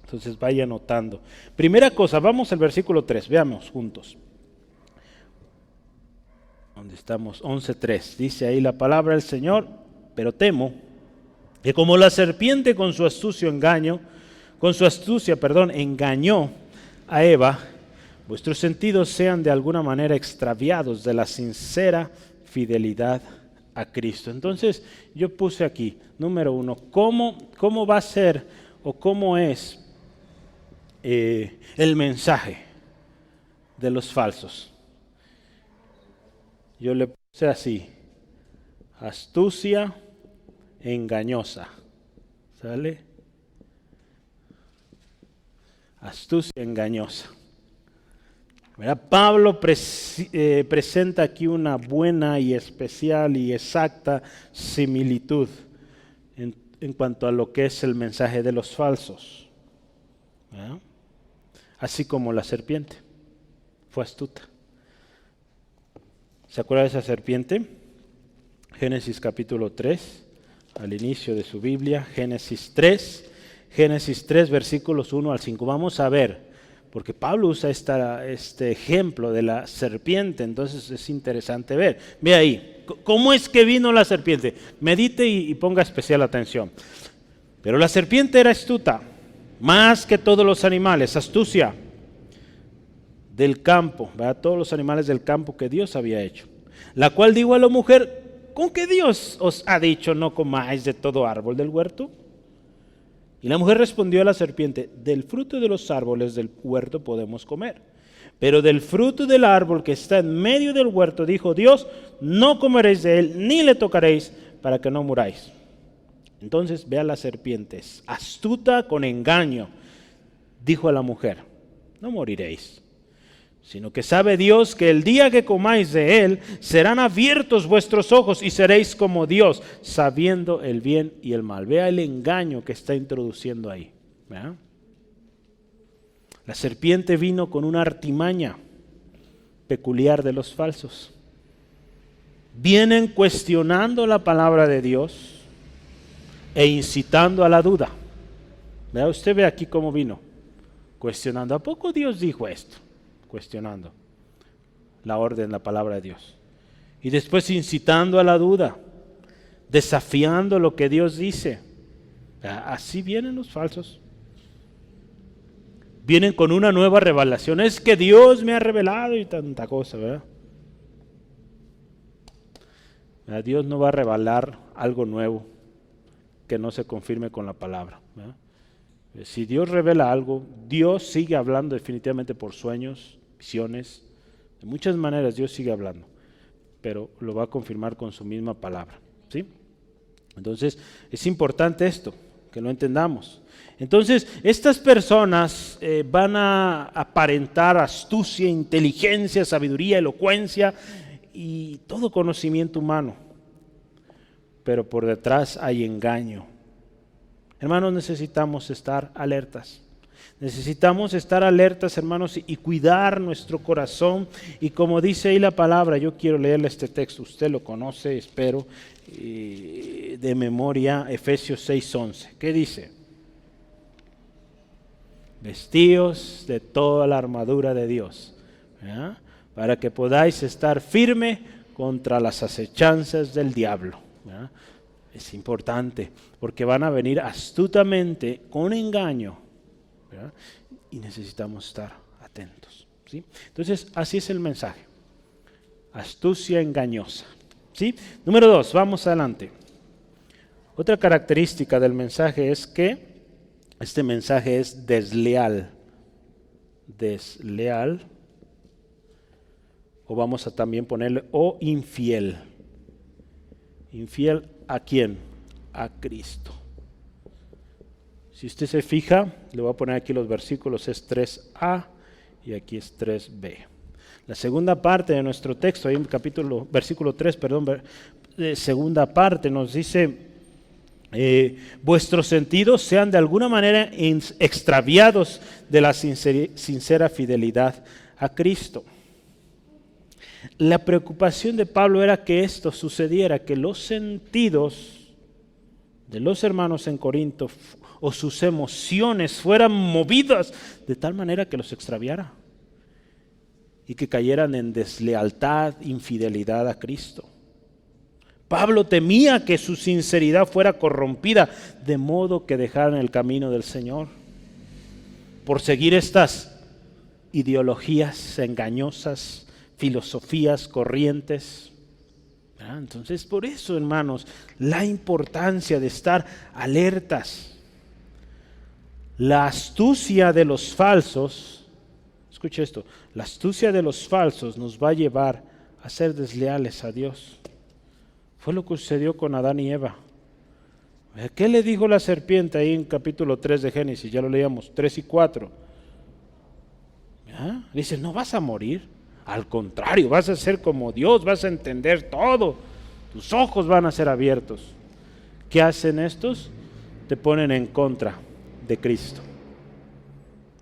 Entonces vaya anotando. Primera cosa, vamos al versículo 3, veamos juntos. Donde estamos, 11:3. Dice ahí la palabra del Señor: pero temo que como la serpiente con su astucia engañó a Eva, vuestros sentidos sean de alguna manera extraviados de la sincera fidelidad a Cristo. Entonces yo puse aquí, número 1, ¿cómo va a ser o cómo es el mensaje de los falsos? Yo le puse así: astucia engañosa. ¿Sale? Astucia engañosa. ¿Verdad? Pablo presenta aquí una buena y especial y exacta similitud en cuanto a lo que es el mensaje de los falsos. ¿Verdad? Así como la serpiente fue astuta. ¿Se acuerda de esa serpiente? Génesis capítulo 3, al inicio de su Biblia, Génesis 3 versículos 1 al 5. Vamos a ver, porque Pablo usa este ejemplo de la serpiente, entonces es interesante ver. Ve ahí, ¿cómo es que vino la serpiente? Medite y ponga especial atención. Pero la serpiente era astuta, más que todos los animales, astucia del campo, ¿verdad? Todos los animales del campo que Dios había hecho. La cual dijo a la mujer: ¿con qué Dios os ha dicho no comáis de todo árbol del huerto? Y la mujer respondió a la serpiente: del fruto de los árboles del huerto podemos comer, pero del fruto del árbol que está en medio del huerto, dijo Dios, no comeréis de él, ni le tocaréis, para que no muráis. Entonces ve a las serpientes, astuta con engaño, dijo a la mujer: no moriréis, sino que sabe Dios que el día que comáis de él, serán abiertos vuestros ojos y seréis como Dios, sabiendo el bien y el mal. Vea el engaño que está introduciendo ahí. ¿Verdad? La serpiente vino con una artimaña peculiar de los falsos. vienen cuestionando la palabra de Dios e incitando a la duda. ¿Vea? Usted ve aquí cómo vino, cuestionando. ¿A poco Dios dijo esto? Cuestionando la orden, la palabra de Dios. Y después incitando a la duda, desafiando lo que Dios dice. Así vienen los falsos. Vienen con una nueva revelación. Es que Dios me ha revelado y tanta cosa, ¿verdad? Dios no va a revelar algo nuevo que no se confirme con la palabra, ¿verdad? Si Dios revela algo, Dios sigue hablando definitivamente por sueños, visiones. De muchas maneras Dios sigue hablando, pero lo va a confirmar con su misma palabra, ¿sí? Entonces es importante esto, que lo entendamos. Entonces estas personas van a aparentar astucia, inteligencia, sabiduría, elocuencia y todo conocimiento humano, pero por detrás hay engaño. Hermanos, necesitamos estar alertas. Necesitamos estar alertas, hermanos, y cuidar nuestro corazón. Y como dice ahí la palabra, yo quiero leerle este texto, usted lo conoce, espero, de memoria, Efesios 6:11. ¿Qué dice? Vestíos de toda la armadura de Dios, ¿verdad? Para que podáis estar firme contra las acechanzas del diablo, ¿verdad? Es importante, porque van a venir astutamente con engaño, ¿verdad? Y necesitamos estar atentos, ¿sí? Entonces, así es el mensaje. Astucia engañosa, ¿sí? Número 2, vamos adelante. Otra característica del mensaje es que este mensaje es desleal. Desleal. O vamos a también ponerle o infiel. ¿Infiel a quién? A Cristo. Si usted se fija, le voy a poner aquí los versículos, es 3a y aquí es 3b. La segunda parte de nuestro texto, ahí en versículo 3, segunda parte nos dice, vuestros sentidos sean de alguna manera extraviados de la sincera fidelidad a Cristo. La preocupación de Pablo era que esto sucediera, que los sentidos de los hermanos en Corinto o sus emociones fueran movidas de tal manera que los extraviara y que cayeran en deslealtad, infidelidad a Cristo. Pablo temía que su sinceridad fuera corrompida, de modo que dejaran el camino del Señor por seguir estas ideologías engañosas, filosofías, corrientes. Entonces, por eso, hermanos, la importancia de estar alertas. La astucia de los falsos, escuche esto, la astucia de los falsos nos va a llevar a ser desleales a Dios. Fue lo que sucedió con Adán y Eva. ¿Qué le dijo la serpiente ahí en capítulo 3 de Génesis? Ya lo leíamos, 3 y 4. Dice, no vas a morir. Al contrario, vas a ser como Dios, vas a entender todo. Tus ojos van a ser abiertos. ¿Qué hacen estos? Te ponen en contra de Cristo.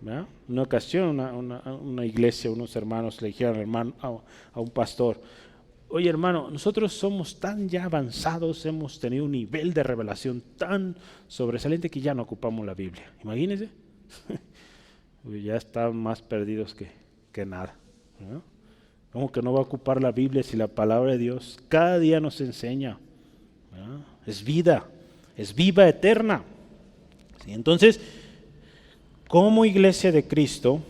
¿Verdad? Una ocasión, una iglesia, unos hermanos le dijeron a un pastor, oye hermano, nosotros somos tan ya avanzados, hemos tenido un nivel de revelación tan sobresaliente que ya no ocupamos la Biblia. Imagínense, ya están más perdidos que nada, ¿no? ¿Cómo que no va a ocupar la Biblia si la palabra de Dios cada día nos enseña? ¿No? Es vida, es vida eterna. ¿Sí? Entonces, como iglesia de Cristo,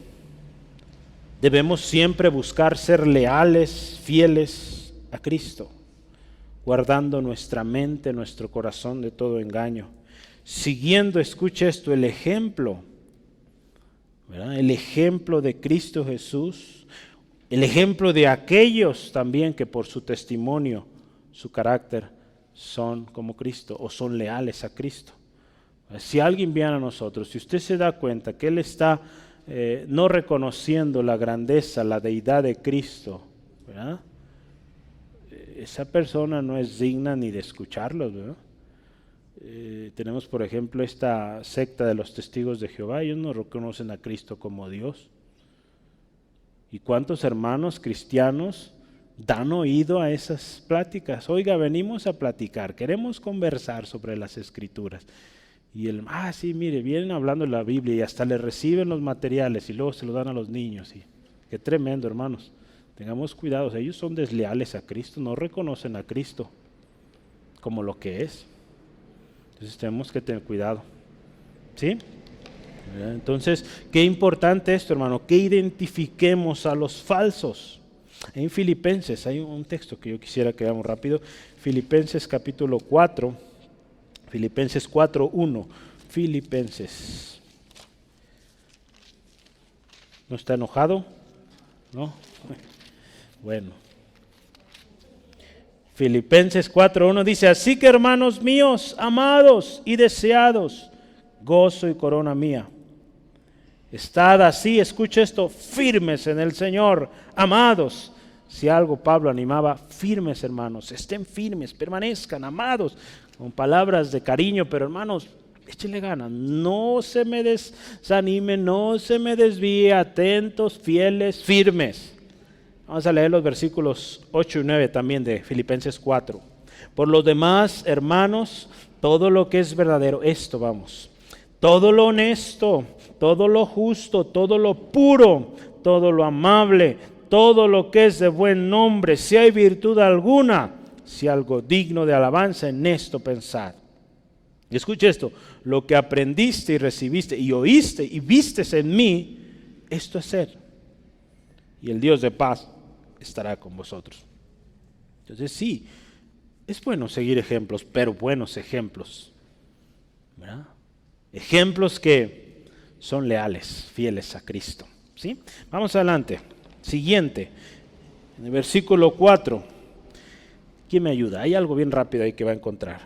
debemos siempre buscar ser leales, fieles a Cristo, guardando nuestra mente, nuestro corazón de todo engaño, siguiendo, escuche esto, el ejemplo, ¿verdad? El ejemplo de Cristo Jesús, el ejemplo de aquellos también que por su testimonio, su carácter, son como Cristo o son leales a Cristo. Si alguien viene a nosotros, si usted se da cuenta que él está no reconociendo la grandeza, la deidad de Cristo, ¿verdad? Esa persona no es digna ni de escucharlos, ¿verdad? Tenemos por ejemplo esta secta de los testigos de Jehová, ellos no reconocen a Cristo como Dios. ¿Y cuántos hermanos cristianos dan oído a esas pláticas. Oiga, venimos a platicar, queremos conversar sobre las Escrituras. Y sí, mire, vienen hablando de la Biblia y hasta le reciben los materiales y luego se los dan a los niños. Y qué tremendo, hermanos. Tengamos cuidado, ellos son desleales a Cristo, no reconocen a Cristo como lo que es. Entonces tenemos que tener cuidado. ¿Sí? Entonces, qué importante esto, hermano, que identifiquemos a los falsos. En Filipenses, hay un texto que yo quisiera que veamos rápido. Filipenses capítulo 4, Filipenses 4:1. Filipenses. ¿No está enojado? ¿No? Bueno. Filipenses 4:1 dice, así que hermanos míos, amados y deseados, gozo y corona mía. Estad así, escucha esto, firmes en el Señor, amados. Si algo Pablo animaba, firmes hermanos, estén firmes, permanezcan amados, con palabras de cariño, pero hermanos, échenle ganas, no se me desanime, no se me desvíe, atentos, fieles, firmes. Vamos a leer los versículos 8 y 9 también de Filipenses 4. Por lo demás, hermanos, todo lo que es verdadero, todo lo honesto, todo lo justo, todo lo puro, todo lo amable, todo lo que es de buen nombre, si hay virtud alguna, si algo digno de alabanza, en esto pensad. Y escuche esto, lo que aprendiste y recibiste y oíste y vistes en mí, esto hacer. Y el Dios de paz estará con vosotros. Entonces sí, es bueno seguir ejemplos, pero buenos ejemplos, ¿verdad? Ejemplos que son leales, fieles a Cristo. ¿Sí? Vamos adelante. Siguiente, en el versículo 4. ¿Quién me ayuda? Hay algo bien rápido ahí que va a encontrar.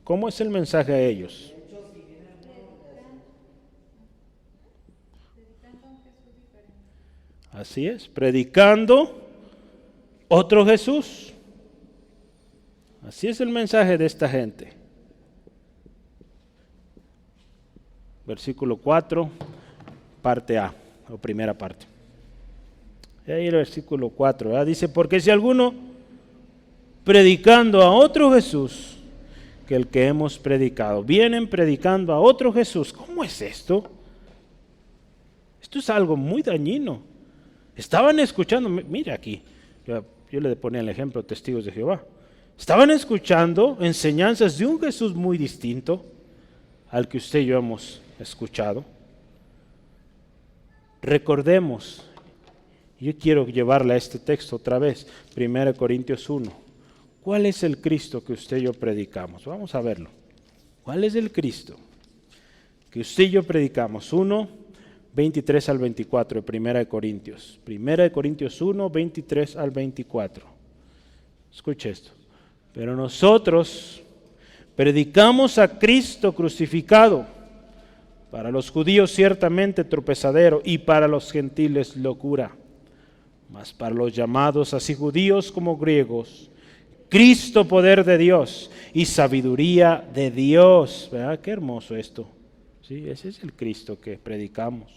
¿Cómo es el mensaje a ellos? Así es, predicando otro Jesús. Así es el mensaje de esta gente. Versículo 4, parte A, o primera parte. Y ahí el versículo 4, ¿verdad? Dice, porque si alguno predicando a otro Jesús que el que hemos predicado, vienen predicando a otro Jesús. ¿Cómo es esto? Esto es algo muy dañino. Estaban escuchando, mire aquí, yo le ponía el ejemplo testigos de Jehová. Estaban escuchando enseñanzas de un Jesús muy distinto al que usted y yo hemos escuchado. Recordemos, yo quiero llevarle a este texto otra vez, 1 Corintios 1. ¿Cuál es el Cristo que usted y yo predicamos? Vamos a verlo. ¿Cuál es el Cristo que usted y yo predicamos? 1, 23 al 24 de 1 Corintios. 1 Corintios 1, 23 al 24. Escuche esto. Pero nosotros predicamos a Cristo crucificado, para los judíos ciertamente tropezadero y para los gentiles locura, mas para los llamados así judíos como griegos, Cristo poder de Dios y sabiduría de Dios. ¿Verdad? Qué hermoso esto. Sí, ese es el Cristo que predicamos.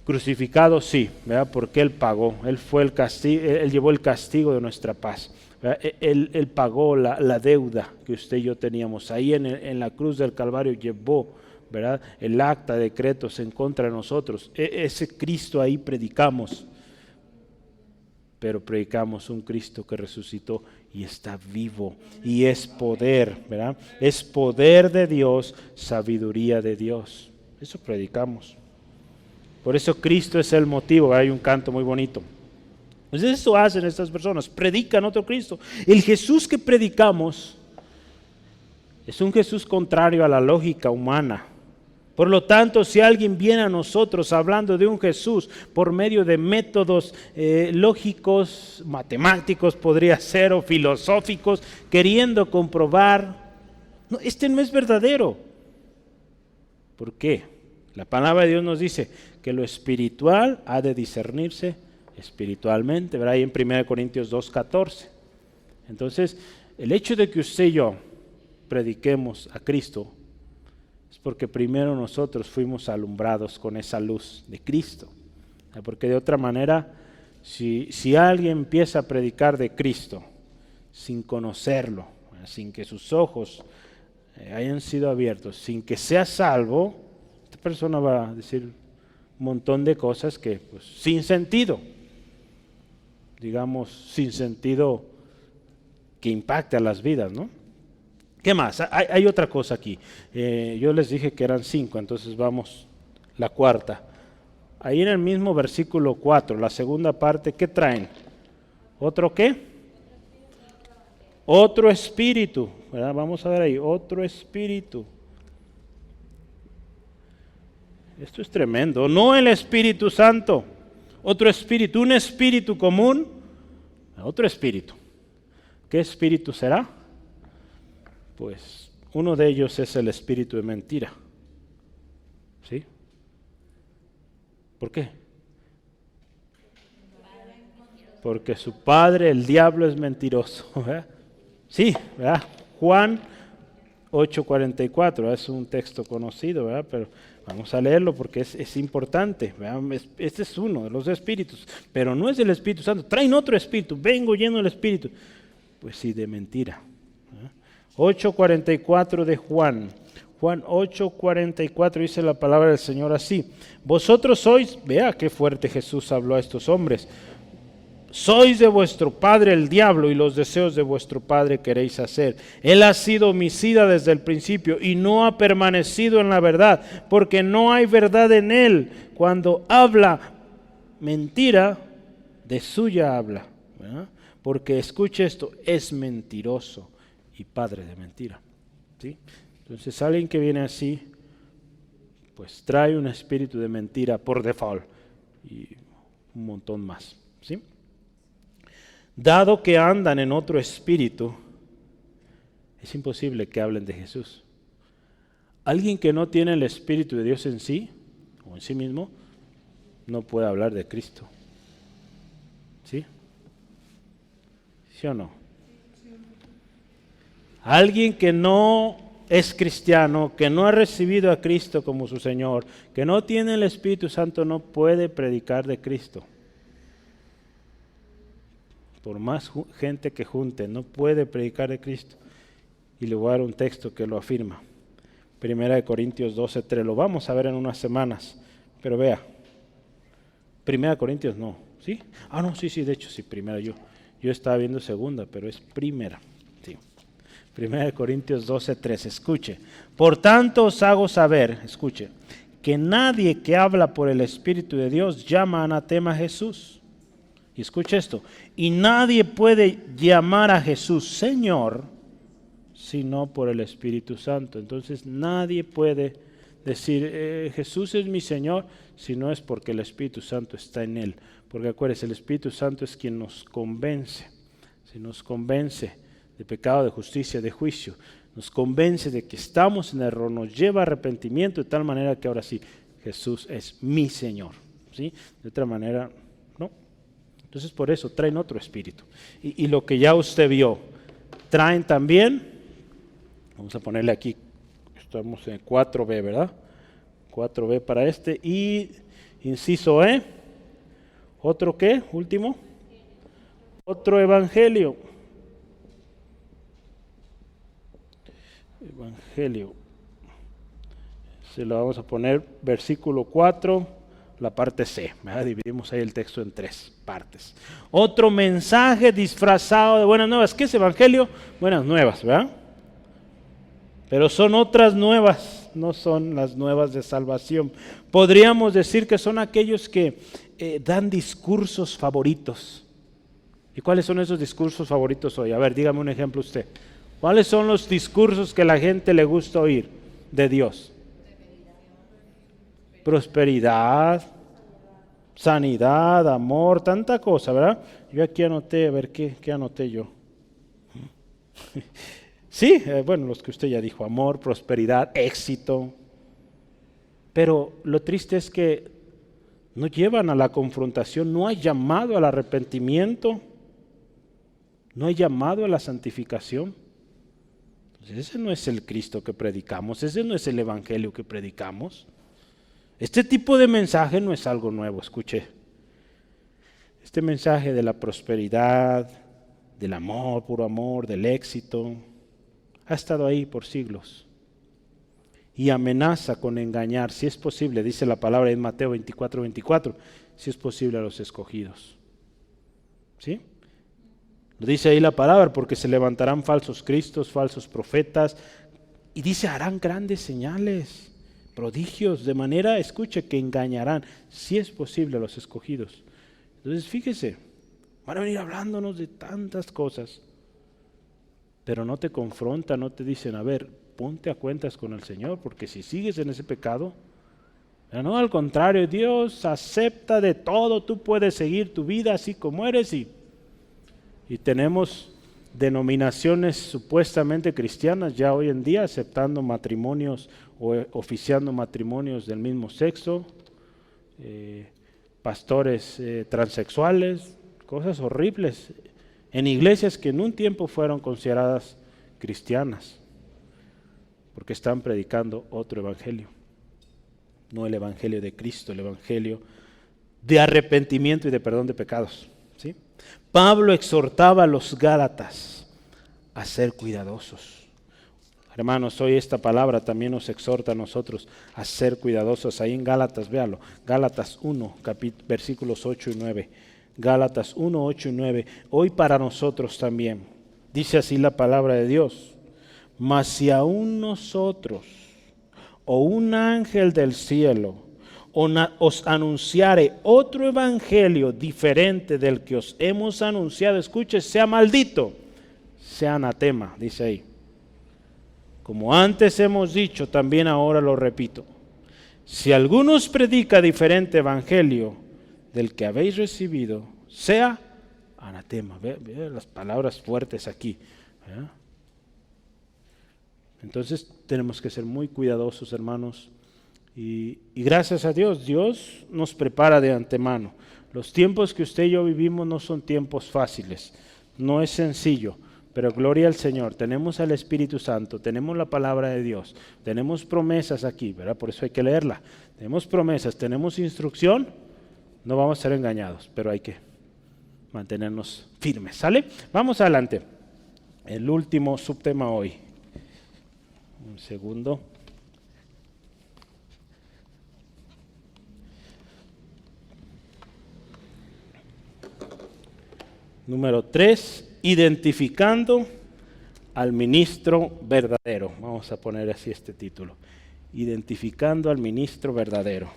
Crucificado, sí, ¿verdad? Porque Él pagó, Él fue el castigo, Él llevó el castigo de nuestra paz. Él pagó la deuda que usted y yo teníamos. Ahí en la cruz del Calvario llevó, ¿verdad?, el acta de decretos en contra de nosotros. Ese Cristo ahí predicamos. Pero predicamos un Cristo que resucitó y está vivo. Y es poder, ¿verdad? Es poder de Dios, sabiduría de Dios. Eso predicamos. Por eso Cristo es el motivo. Hay un canto muy bonito. Pues eso hacen estas personas, predican otro Cristo. El Jesús que predicamos es un Jesús contrario a la lógica humana. Por lo tanto, si alguien viene a nosotros hablando de un Jesús por medio de métodos lógicos, matemáticos podría ser, o filosóficos, queriendo comprobar, no, este no es verdadero. ¿Por qué? La palabra de Dios nos dice que lo espiritual ha de discernirse espiritualmente, ¿verdad? Ahí en 1 Corintios 2:14. Entonces, el hecho de que usted y yo prediquemos a Cristo es porque primero nosotros fuimos alumbrados con esa luz de Cristo. Porque de otra manera, Si alguien empieza a predicar de Cristo sin conocerlo, sin que sus ojos hayan sido abiertos, sin que sea salvo, esta persona va a decir un montón de cosas que, pues, sin sentido, digamos, sin sentido que impacte a las vidas, ¿no? ¿Qué más? Hay otra cosa aquí. Yo les dije que eran 5, entonces vamos, la cuarta. Ahí en el mismo versículo 4, la segunda parte, ¿qué traen? ¿Otro qué? Otro espíritu, ¿verdad? Vamos a ver ahí, otro espíritu. Esto es tremendo. No el Espíritu Santo, otro espíritu, un espíritu común, otro espíritu. ¿Qué espíritu será? Pues uno de ellos es el espíritu de mentira. ¿Sí? ¿Por qué? Porque su padre, el diablo, es mentiroso. ¿Verdad? Sí, ¿verdad? Juan 8:44, es un texto conocido, ¿verdad? Pero vamos a leerlo porque es importante, ¿verdad? Este es uno de los espíritus, pero no es el Espíritu Santo. Traen otro espíritu, vengo lleno del espíritu. Pues sí, de mentira. 8:44 de Juan. Juan 8:44 dice la palabra del Señor así. Vosotros sois, vea qué fuerte Jesús habló a estos hombres. Sois de vuestro padre el diablo y los deseos de vuestro padre queréis hacer. Él ha sido homicida desde el principio y no ha permanecido en la verdad, porque no hay verdad en él. Cuando habla mentira, de suya habla, ¿verdad? Porque escuche esto, es mentiroso y padre de mentira. ¿Sí? Entonces alguien que viene así, pues trae un espíritu de mentira por default y un montón más. ¿Sí? Dado que andan en otro espíritu, es imposible que hablen de Jesús. Alguien que no tiene el Espíritu de Dios en sí, o en sí mismo, no puede hablar de Cristo. ¿Sí? ¿Sí o no? Alguien que no es cristiano, que no ha recibido a Cristo como su Señor, que no tiene el Espíritu Santo, no puede predicar de Cristo. Por más gente que junte, no puede predicar de Cristo. Y le voy a dar un texto que lo afirma. 1 Corintios 12:3, lo vamos a ver en unas semanas, pero vea. 1 Corintios no, ¿sí? No, sí, de hecho sí, primera yo estaba viendo segunda, pero es primera. Sí. 1 Corintios 12:3, escuche. Por tanto os hago saber, escuche, que nadie que habla por el Espíritu de Dios llama anatema a Jesús. Y escuche esto, y nadie puede llamar a Jesús Señor sino por el Espíritu Santo. Entonces nadie puede decir Jesús es mi Señor si no es porque el Espíritu Santo está en él. Porque acuérdense, el Espíritu Santo es quien nos convence. Si nos convence de pecado, de justicia, de juicio, nos convence de que estamos en error, nos lleva a arrepentimiento de tal manera que ahora sí, Jesús es mi Señor. ¿Sí? De otra manera, no. Entonces por eso traen otro espíritu. Y lo que ya usted vio, traen también, vamos a ponerle aquí, estamos en 4b, ¿verdad? 4b para este. Y inciso E, ¿otro qué? Último. Otro evangelio. Evangelio. Se lo vamos a poner versículo 4. La parte C, ¿verdad? Dividimos ahí el texto en 3 partes. Otro mensaje disfrazado de buenas nuevas. ¿Qué es evangelio? Buenas nuevas, ¿verdad? Pero son otras nuevas, no son las nuevas de salvación. Podríamos decir que son aquellos que dan discursos favoritos. ¿Y cuáles son esos discursos favoritos hoy? A ver, dígame un ejemplo usted. ¿Cuáles son los discursos que a la gente le gusta oír de Dios? Prosperidad, sanidad, amor, tanta cosa, ¿verdad? Yo aquí anoté, a ver, ¿qué anoté yo? Sí, bueno, los que usted ya dijo, amor, prosperidad, éxito. Pero lo triste es que no llevan a la confrontación, no hay llamado al arrepentimiento, no hay llamado a la santificación. Entonces, ese no es el Cristo que predicamos, ese no es el evangelio que predicamos. Este tipo de mensaje no es algo nuevo, escuche. Este mensaje de la prosperidad, del amor, puro amor, del éxito, ha estado ahí por siglos. Y amenaza con engañar, si es posible, dice la palabra en Mateo 24:24, si es posible a los escogidos. ¿Sí? Lo dice ahí la palabra, porque se levantarán falsos cristos, falsos profetas, y dice, harán grandes señales, prodigios, de manera, escuche, que engañarán, si es posible, a los escogidos. Entonces, fíjese, van a venir hablándonos de tantas cosas, pero no te confrontan, no te dicen, a ver, ponte a cuentas con el Señor, porque si sigues en ese pecado, no, al contrario, Dios acepta de todo, tú puedes seguir tu vida así como eres, y tenemos denominaciones supuestamente cristianas ya hoy en día aceptando matrimonios o oficiando matrimonios del mismo sexo, pastores transexuales, cosas horribles, en iglesias que en un tiempo fueron consideradas cristianas, porque están predicando otro evangelio, no el evangelio de Cristo, el evangelio de arrepentimiento y de perdón de pecados. ¿Sí? Pablo exhortaba a los Gálatas a ser cuidadosos. Hermanos, hoy esta palabra también nos exhorta a nosotros a ser cuidadosos. Ahí en Gálatas, véalo, Gálatas 1, versículos 8 y 9. Gálatas 1, 8 y 9. Hoy para nosotros también. Dice así la palabra de Dios. Mas si aún nosotros o un ángel del cielo os anunciare otro evangelio diferente del que os hemos anunciado, escuche, sea maldito, sea anatema, dice ahí. Como antes hemos dicho, también ahora lo repito. Si alguno os predica diferente evangelio del que habéis recibido, sea anatema. Ve las palabras fuertes aquí. Entonces tenemos que ser muy cuidadosos, hermanos. Y gracias a Dios, Dios nos prepara de antemano. Los tiempos que usted y yo vivimos no son tiempos fáciles, no es sencillo, pero gloria al Señor, tenemos al Espíritu Santo, tenemos la palabra de Dios, tenemos promesas aquí, ¿verdad? Por eso hay que leerla. Tenemos promesas, tenemos instrucción, no vamos a ser engañados, pero hay que mantenernos firmes, ¿sale? Vamos adelante. El último subtema hoy. Un segundo. Número 3, identificando al ministro verdadero. Vamos a poner así este título. Identificando al ministro verdadero.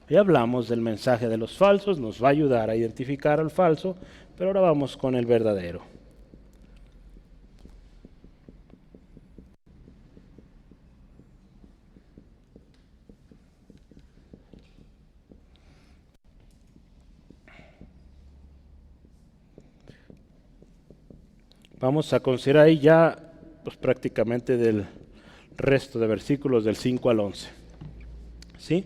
Ya hablamos del mensaje de los falsos, nos va a ayudar a identificar al falso, pero ahora vamos con el verdadero. Vamos a considerar ahí ya pues, prácticamente del resto de versículos del 5 al 11. ¿Sí?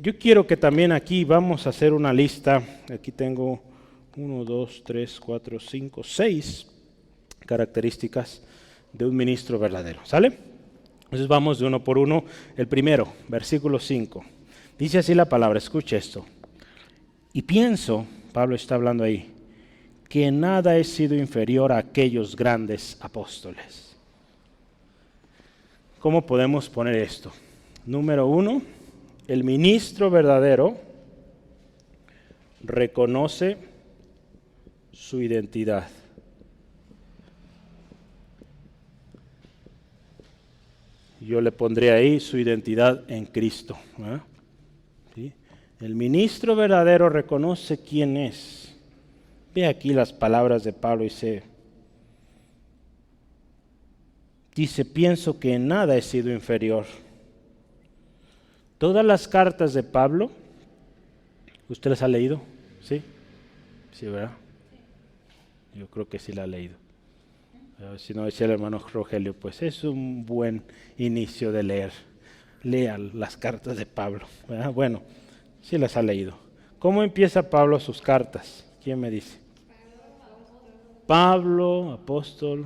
Yo quiero que también aquí vamos a hacer una lista. Aquí tengo 1, 2, 3, 4, 5, 6 características de un ministro verdadero. ¿Sale? Entonces vamos de uno por uno. El primero, versículo 5. Dice así la palabra, escuche esto. Y pienso, Pablo está hablando ahí, que nada he sido inferior a aquellos grandes apóstoles. ¿Cómo podemos poner esto? Número 1, el ministro verdadero reconoce su identidad. Yo le pondré ahí su identidad en Cristo. ¿Sí? El ministro verdadero reconoce quién es. Ve aquí las palabras de Pablo y dice, pienso que en nada he sido inferior. Todas las cartas de Pablo, ¿usted las ha leído? ¿Sí? Sí, ¿verdad? Yo creo que sí la ha leído. Si no, decía el hermano Rogelio, pues es un buen inicio de leer. Lea las cartas de Pablo, ¿verdad? Bueno, sí las ha leído. ¿Cómo empieza Pablo sus cartas? ¿Quién me dice? Pablo, apóstol,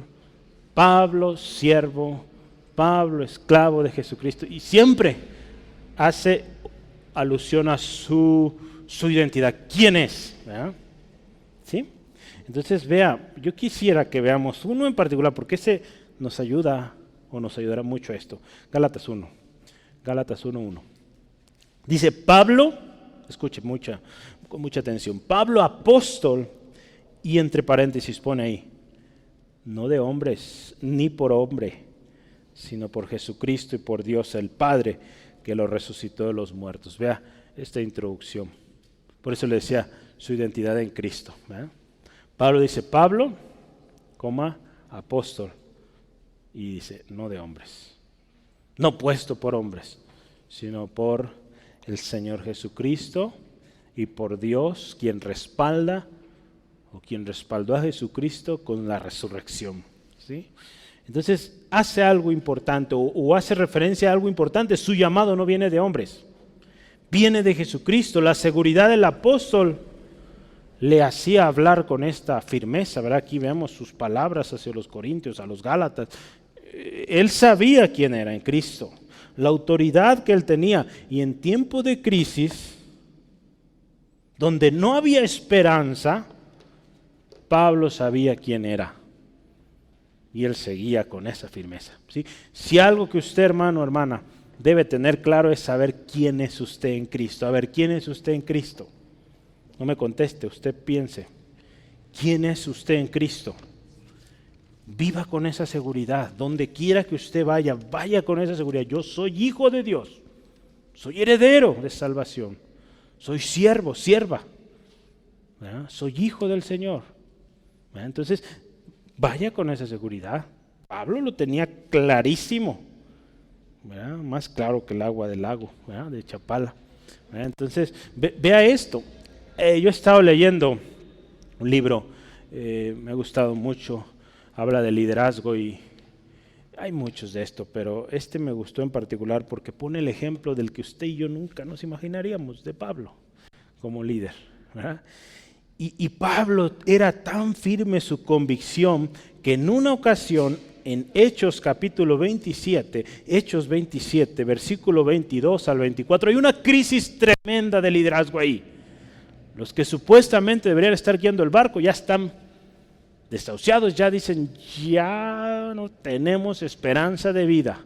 Pablo, siervo, Pablo, esclavo de Jesucristo, y siempre hace alusión a su identidad. ¿Quién es? ¿Verdad? ¿Sí? Entonces, vea, yo quisiera que veamos uno en particular, porque ese nos ayuda o nos ayudará mucho a esto. Gálatas 1. Gálatas 1:1. Dice Pablo, escuche con mucha atención, Pablo apóstol, y entre paréntesis pone ahí, no de hombres, ni por hombre, sino por Jesucristo y por Dios el Padre, que lo resucitó de los muertos. Vea esta introducción. Por eso le decía su identidad en Cristo. ¿Verdad? Pablo dice, Pablo, apóstol. Y dice, no de hombres. No puesto por hombres, sino por el Señor Jesucristo y por Dios, quien respalda o quien respaldó a Jesucristo con la resurrección. ¿Sí? Entonces, hace algo importante o hace referencia a algo importante. Su llamado no viene de hombres, viene de Jesucristo. La seguridad del apóstol le hacía hablar con esta firmeza, ¿verdad? Aquí vemos sus palabras hacia los corintios, a los gálatas. Él sabía quién era en Cristo, la autoridad que él tenía, y en tiempo de crisis, donde no había esperanza, Pablo sabía quién era. Y él seguía con esa firmeza. ¿Sí? Si algo que usted, hermano, hermana, debe tener claro es saber quién es usted en Cristo. A ver, ¿quién es usted en Cristo? No me conteste, usted piense. ¿Quién es usted en Cristo? Viva con esa seguridad. Donde quiera que usted vaya, vaya con esa seguridad. Yo soy hijo de Dios. Soy heredero de salvación. Soy siervo, sierva. ¿Verdad? Soy hijo del Señor. ¿Verdad? Entonces, vaya con esa seguridad. Pablo lo tenía clarísimo, ¿verdad? Más claro que el agua del lago, ¿verdad? De Chapala. ¿Verdad? Entonces, vea esto. Yo he estado leyendo un libro, me ha gustado mucho, habla de liderazgo y hay muchos de esto, pero este me gustó en particular porque pone el ejemplo del que usted y yo nunca nos imaginaríamos, de Pablo como líder, ¿verdad? Y Pablo era tan firme su convicción que en una ocasión, en Hechos capítulo 27, Hechos 27, versículo 22 al 24, hay una crisis tremenda de liderazgo ahí. Los que supuestamente deberían estar guiando el barco ya están desahuciados, ya dicen, ya no tenemos esperanza de vida.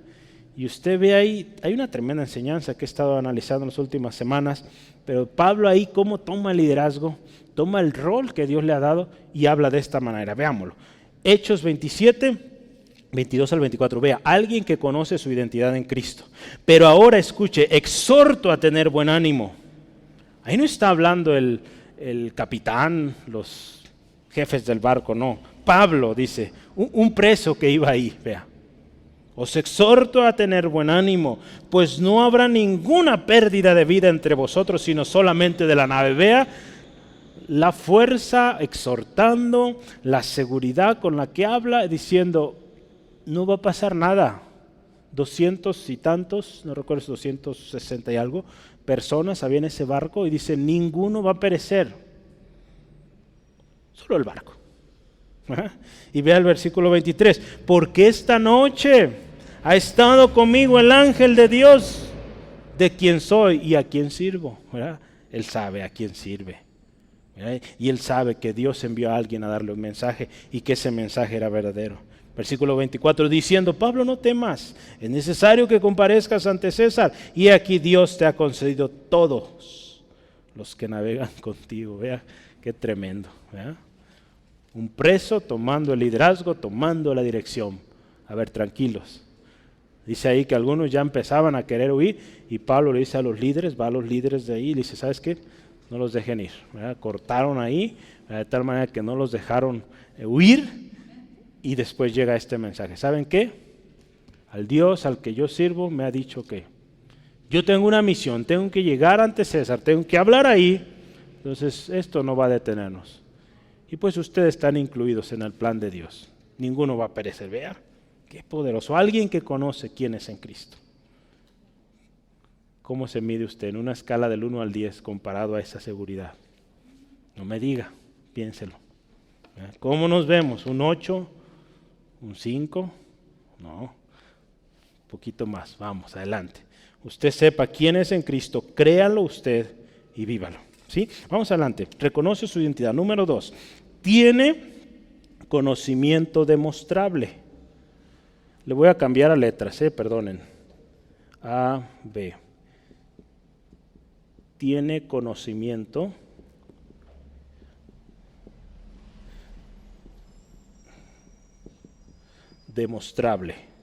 Y usted ve ahí, hay una tremenda enseñanza que he estado analizando en las últimas semanas, pero Pablo ahí cómo toma el liderazgo, toma el rol que Dios le ha dado y habla de esta manera. Veámoslo. Hechos 27, 22 al 24. Vea, alguien que conoce su identidad en Cristo. Pero ahora escuche, exhorto a tener buen ánimo. Ahí no está hablando el capitán, los jefes del barco, no. Pablo dice, un preso que iba ahí, vea. Os exhorto a tener buen ánimo, pues no habrá ninguna pérdida de vida entre vosotros, sino solamente de la nave. Vea la fuerza exhortando, la seguridad con la que habla, diciendo, no va a pasar nada. 200 y tantos, no recuerdo, 260 y algo, personas había en ese barco y dice, ninguno va a perecer. Solo el barco. Y vea el versículo 23, porque esta noche ha estado conmigo el ángel de Dios, de quien soy y a quien sirvo. ¿Verdad? Él sabe a quién sirve. ¿Verdad? Y él sabe que Dios envió a alguien a darle un mensaje y que ese mensaje era verdadero. Versículo 24, diciendo, Pablo, no temas, es necesario que comparezcas ante César, y aquí Dios te ha concedido todos los que navegan contigo. Vea, qué tremendo. ¿Verdad? Un preso tomando el liderazgo, tomando la dirección. A ver, tranquilos. Dice ahí que algunos ya empezaban a querer huir y Pablo le dice a los líderes, va a los líderes de ahí y le dice, ¿sabes qué? No los dejen ir. ¿Verdad? Cortaron ahí, de tal manera que no los dejaron huir y después llega este mensaje. ¿Saben qué? Al Dios al que yo sirvo me ha dicho que yo tengo una misión, tengo que llegar ante César, tengo que hablar ahí, entonces esto no va a detenernos. Y pues ustedes están incluidos en el plan de Dios. Ninguno va a perecer. Vea, qué poderoso. Alguien que conoce quién es en Cristo. ¿Cómo se mide usted en una escala del 1 al 10 comparado a esa seguridad? No me diga, piénselo. ¿Cómo nos vemos? ¿Un 8? ¿Un 5? No, un poquito más. Vamos, adelante. Usted sepa quién es en Cristo, créalo usted y vívalo. ¿Sí? Vamos adelante. Reconoce su identidad. Número 2. Tiene conocimiento demostrable. Le voy a cambiar a letras, perdonen. A, B. Tiene conocimiento demostrable.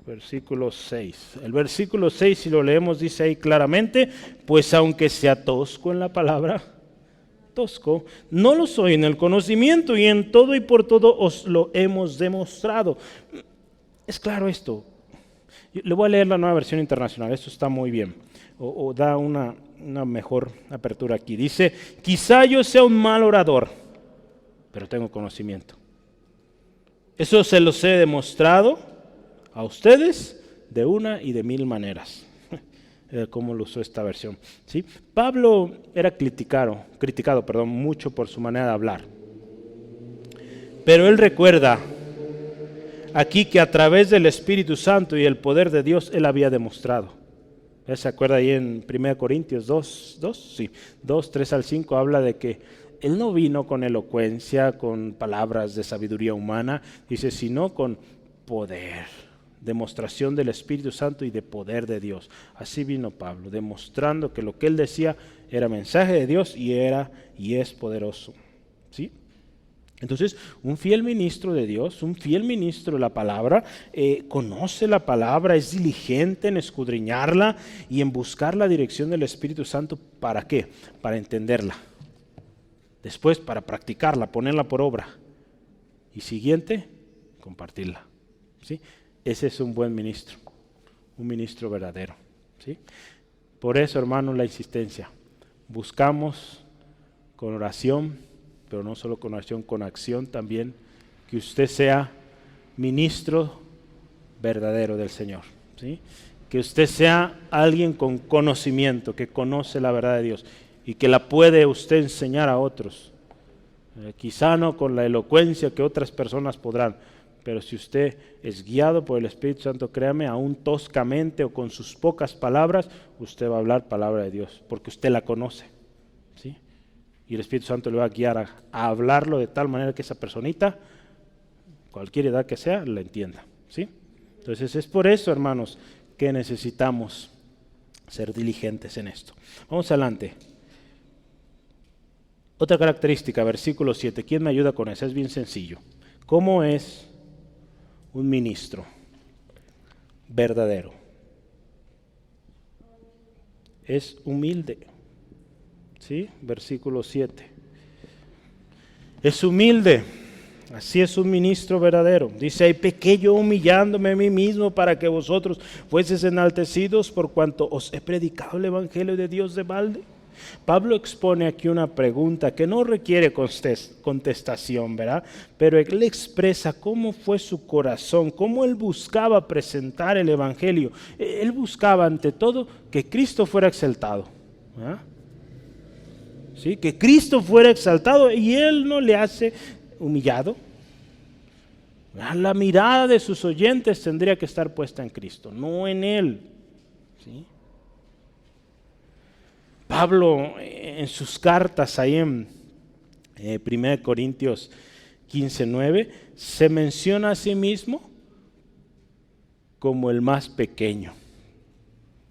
Versículo 6. El versículo 6, si lo leemos, dice ahí claramente, pues aunque sea tosco en la palabra, tosco, no lo soy en el conocimiento, y en todo y por todo os lo hemos demostrado. Es claro esto. Le voy a leer la Nueva Versión Internacional, esto está muy bien, o da una mejor apertura aquí. Dice, quizá yo sea un mal orador, pero tengo conocimiento. Eso se los he demostrado a ustedes de una y de mil maneras. Cómo lo usó esta versión. ¿Sí? Pablo era criticado mucho por su manera de hablar. Pero él recuerda aquí que a través del Espíritu Santo y el poder de Dios él había demostrado. ¿Se acuerda ahí en 1 Corintios 2, 3 al 5 habla de que él no vino con elocuencia, con palabras de sabiduría humana, dice, sino con poder, demostración del Espíritu Santo y de poder de Dios. Así vino Pablo, demostrando que lo que él decía era mensaje de Dios y es poderoso. ¿Sí? Entonces, un fiel ministro de Dios, un fiel ministro de la palabra, conoce la palabra, es diligente en escudriñarla y en buscar la dirección del Espíritu Santo. ¿Para qué? Para entenderla. Después, para practicarla, ponerla por obra. Y siguiente, compartirla. ¿Sí? Ese es un buen ministro, un ministro verdadero. ¿Sí? Por eso, hermanos, la insistencia. Buscamos con oración, pero no solo con oración, con acción también, que usted sea ministro verdadero del Señor. ¿Sí? Que usted sea alguien con conocimiento, que conoce la verdad de Dios y que la puede usted enseñar a otros. Quizá no con la elocuencia que otras personas podrán, pero si usted es guiado por el Espíritu Santo, créame, aún toscamente o con sus pocas palabras, usted va a hablar palabra de Dios, porque usted la conoce. ¿Sí? Y el Espíritu Santo le va a guiar a hablarlo de tal manera que esa personita, cualquier edad que sea, la entienda. ¿Sí? Entonces es por eso, hermanos, que necesitamos ser diligentes en esto. Vamos adelante. Otra característica, versículo 7. ¿Quién me ayuda con eso? Es bien sencillo. ¿Cómo es un ministro verdadero? Es humilde. ¿Sí? Versículo 7. Es humilde. Así es un ministro verdadero. Dice ahí, pequé yo humillándome a mí mismo para que vosotros fueseis enaltecidos por cuanto os he predicado el evangelio de Dios de balde. Pablo expone aquí una pregunta que no requiere contestación, ¿verdad? Pero él expresa cómo fue su corazón, cómo él buscaba presentar el evangelio. Él buscaba ante todo que Cristo fuera exaltado, ¿verdad? ¿Sí? Que Cristo fuera exaltado y él no le hace humillado. La mirada de sus oyentes tendría que estar puesta en Cristo, no en él. ¿Sí? Pablo en sus cartas ahí en 1 Corintios 15:9 se menciona a sí mismo como el más pequeño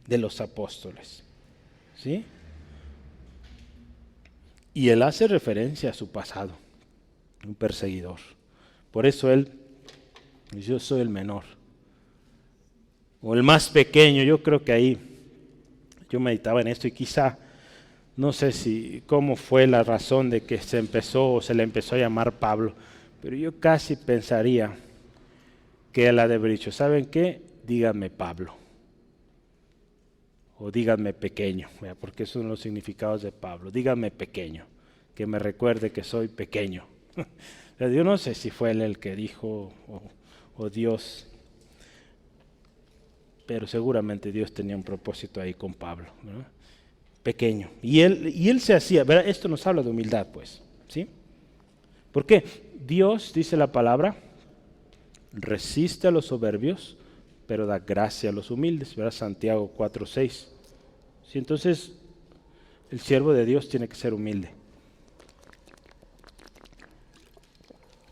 de los apóstoles. ¿Sí? Y él hace referencia a su pasado, un perseguidor. Por eso él, yo soy el menor, o el más pequeño. Yo creo que ahí, yo meditaba en esto y quizá, no sé si cómo fue la razón de que se le empezó a llamar Pablo, pero yo casi pensaría que él ha de haber dicho, ¿saben qué? Díganme Pablo, o díganme pequeño, porque esos son los significados de Pablo. Díganme pequeño, que me recuerde que soy pequeño. Yo no sé si fue él el que dijo o Dios, pero seguramente Dios tenía un propósito ahí con Pablo, ¿no? Pequeño. Y él se hacía, ¿verdad? Esto nos habla de humildad, pues, ¿sí? ¿Por qué? Dios, dice la palabra, resiste a los soberbios, pero da gracia a los humildes, ¿verdad? Santiago 4:6. ¿Sí? Entonces, El siervo de Dios tiene que ser humilde.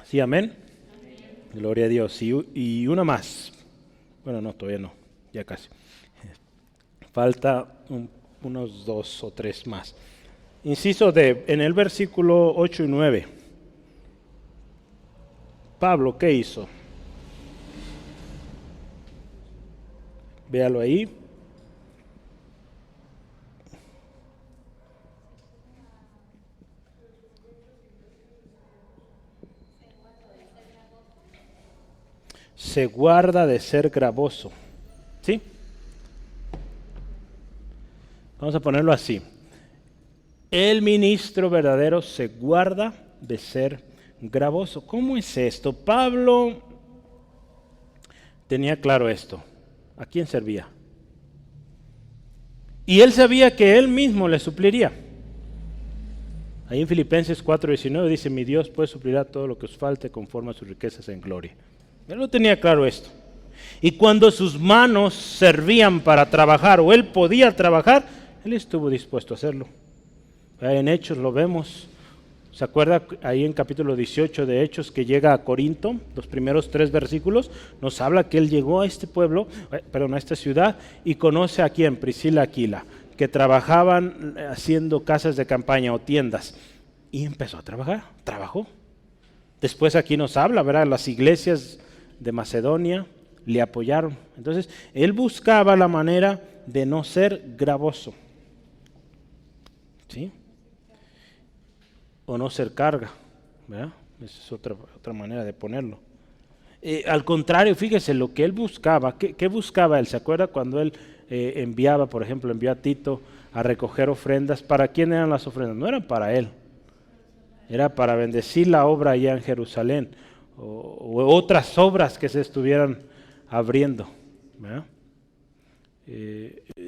¿Sí, amén? Gloria a Dios. Y una más. Bueno, no, todavía no, ya casi. Falta unos 2 o 3 más. Inciso D, en el versículo 8 y 9. Pablo, ¿qué hizo? Véalo ahí. Se guarda de ser gravoso. ¿Sí? Vamos a ponerlo así. El ministro verdadero se guarda de ser gravoso. ¿Cómo es esto? Pablo tenía claro esto. ¿A quién servía? Y él sabía que él mismo le supliría. Ahí en Filipenses 4:19 dice, mi Dios pues suplirá todo lo que os falte conforme a sus riquezas en gloria. Él no tenía claro esto. Y cuando sus manos servían para trabajar o él podía trabajar, él estuvo dispuesto a hacerlo. En Hechos lo vemos. ¿Se acuerda ahí en capítulo 18 de Hechos que llega a Corinto? Los primeros 3 versículos nos habla que él llegó a este pueblo, a esta ciudad, y conoce a quién, Priscila, Aquila, que trabajaban haciendo casas de campaña o tiendas. Y empezó a trabajar, trabajó. Después aquí nos habla, ¿verdad? Las iglesias de Macedonia le apoyaron. Entonces, él buscaba la manera de no ser gravoso. ¿Sí? O no ser carga, ¿verdad? Esa es otra manera de ponerlo. Al contrario, fíjese, lo que él buscaba, ¿qué buscaba él? ¿Se acuerda cuando él enviaba, por ejemplo, envió a Tito a recoger ofrendas? ¿Para quién eran las ofrendas? No eran para él, era para bendecir la obra allá en Jerusalén, o otras obras que se estuvieran abriendo, ¿verdad?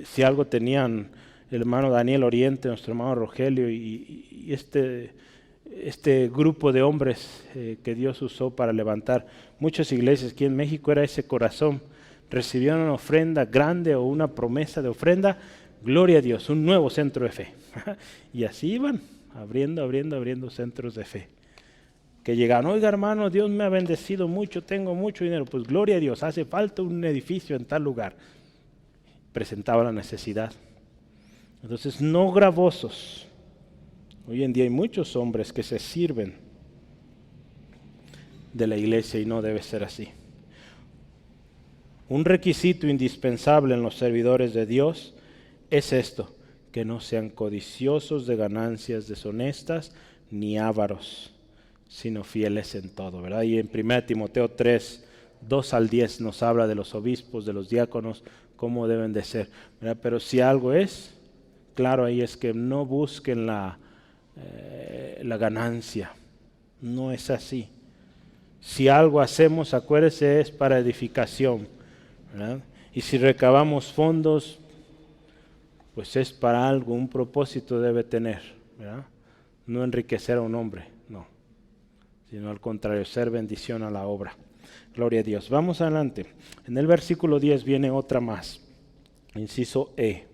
Si algo tenían el hermano Daniel Oriente, nuestro hermano Rogelio y este grupo de hombres que Dios usó para levantar muchas iglesias aquí en México, era ese corazón. Recibieron una ofrenda grande o una promesa de ofrenda, gloria a Dios, un nuevo centro de fe. Y así iban, abriendo centros de fe. Que llegan, oiga hermano, Dios me ha bendecido mucho, tengo mucho dinero, pues gloria a Dios, hace falta un edificio en tal lugar. Presentaba la necesidad. Entonces, no gravosos. Hoy en día hay muchos hombres que se sirven de la iglesia y no debe ser así. Un requisito indispensable en los servidores de Dios es esto, que no sean codiciosos de ganancias deshonestas ni ávaros, sino fieles en todo, ¿verdad? Y en 1 Timoteo 3, 2 al 10 nos habla de los obispos, de los diáconos, cómo deben de ser, ¿verdad? Pero si algo es, claro ahí es que no busquen la ganancia, no es así. Si algo hacemos, acuérdese, es para edificación, ¿verdad? Y si recabamos fondos, pues es para algo, un propósito debe tener, ¿verdad? No enriquecer a un hombre, no, sino al contrario, ser bendición a la obra. Gloria a Dios. Vamos adelante. En el versículo 10 viene otra más, inciso E.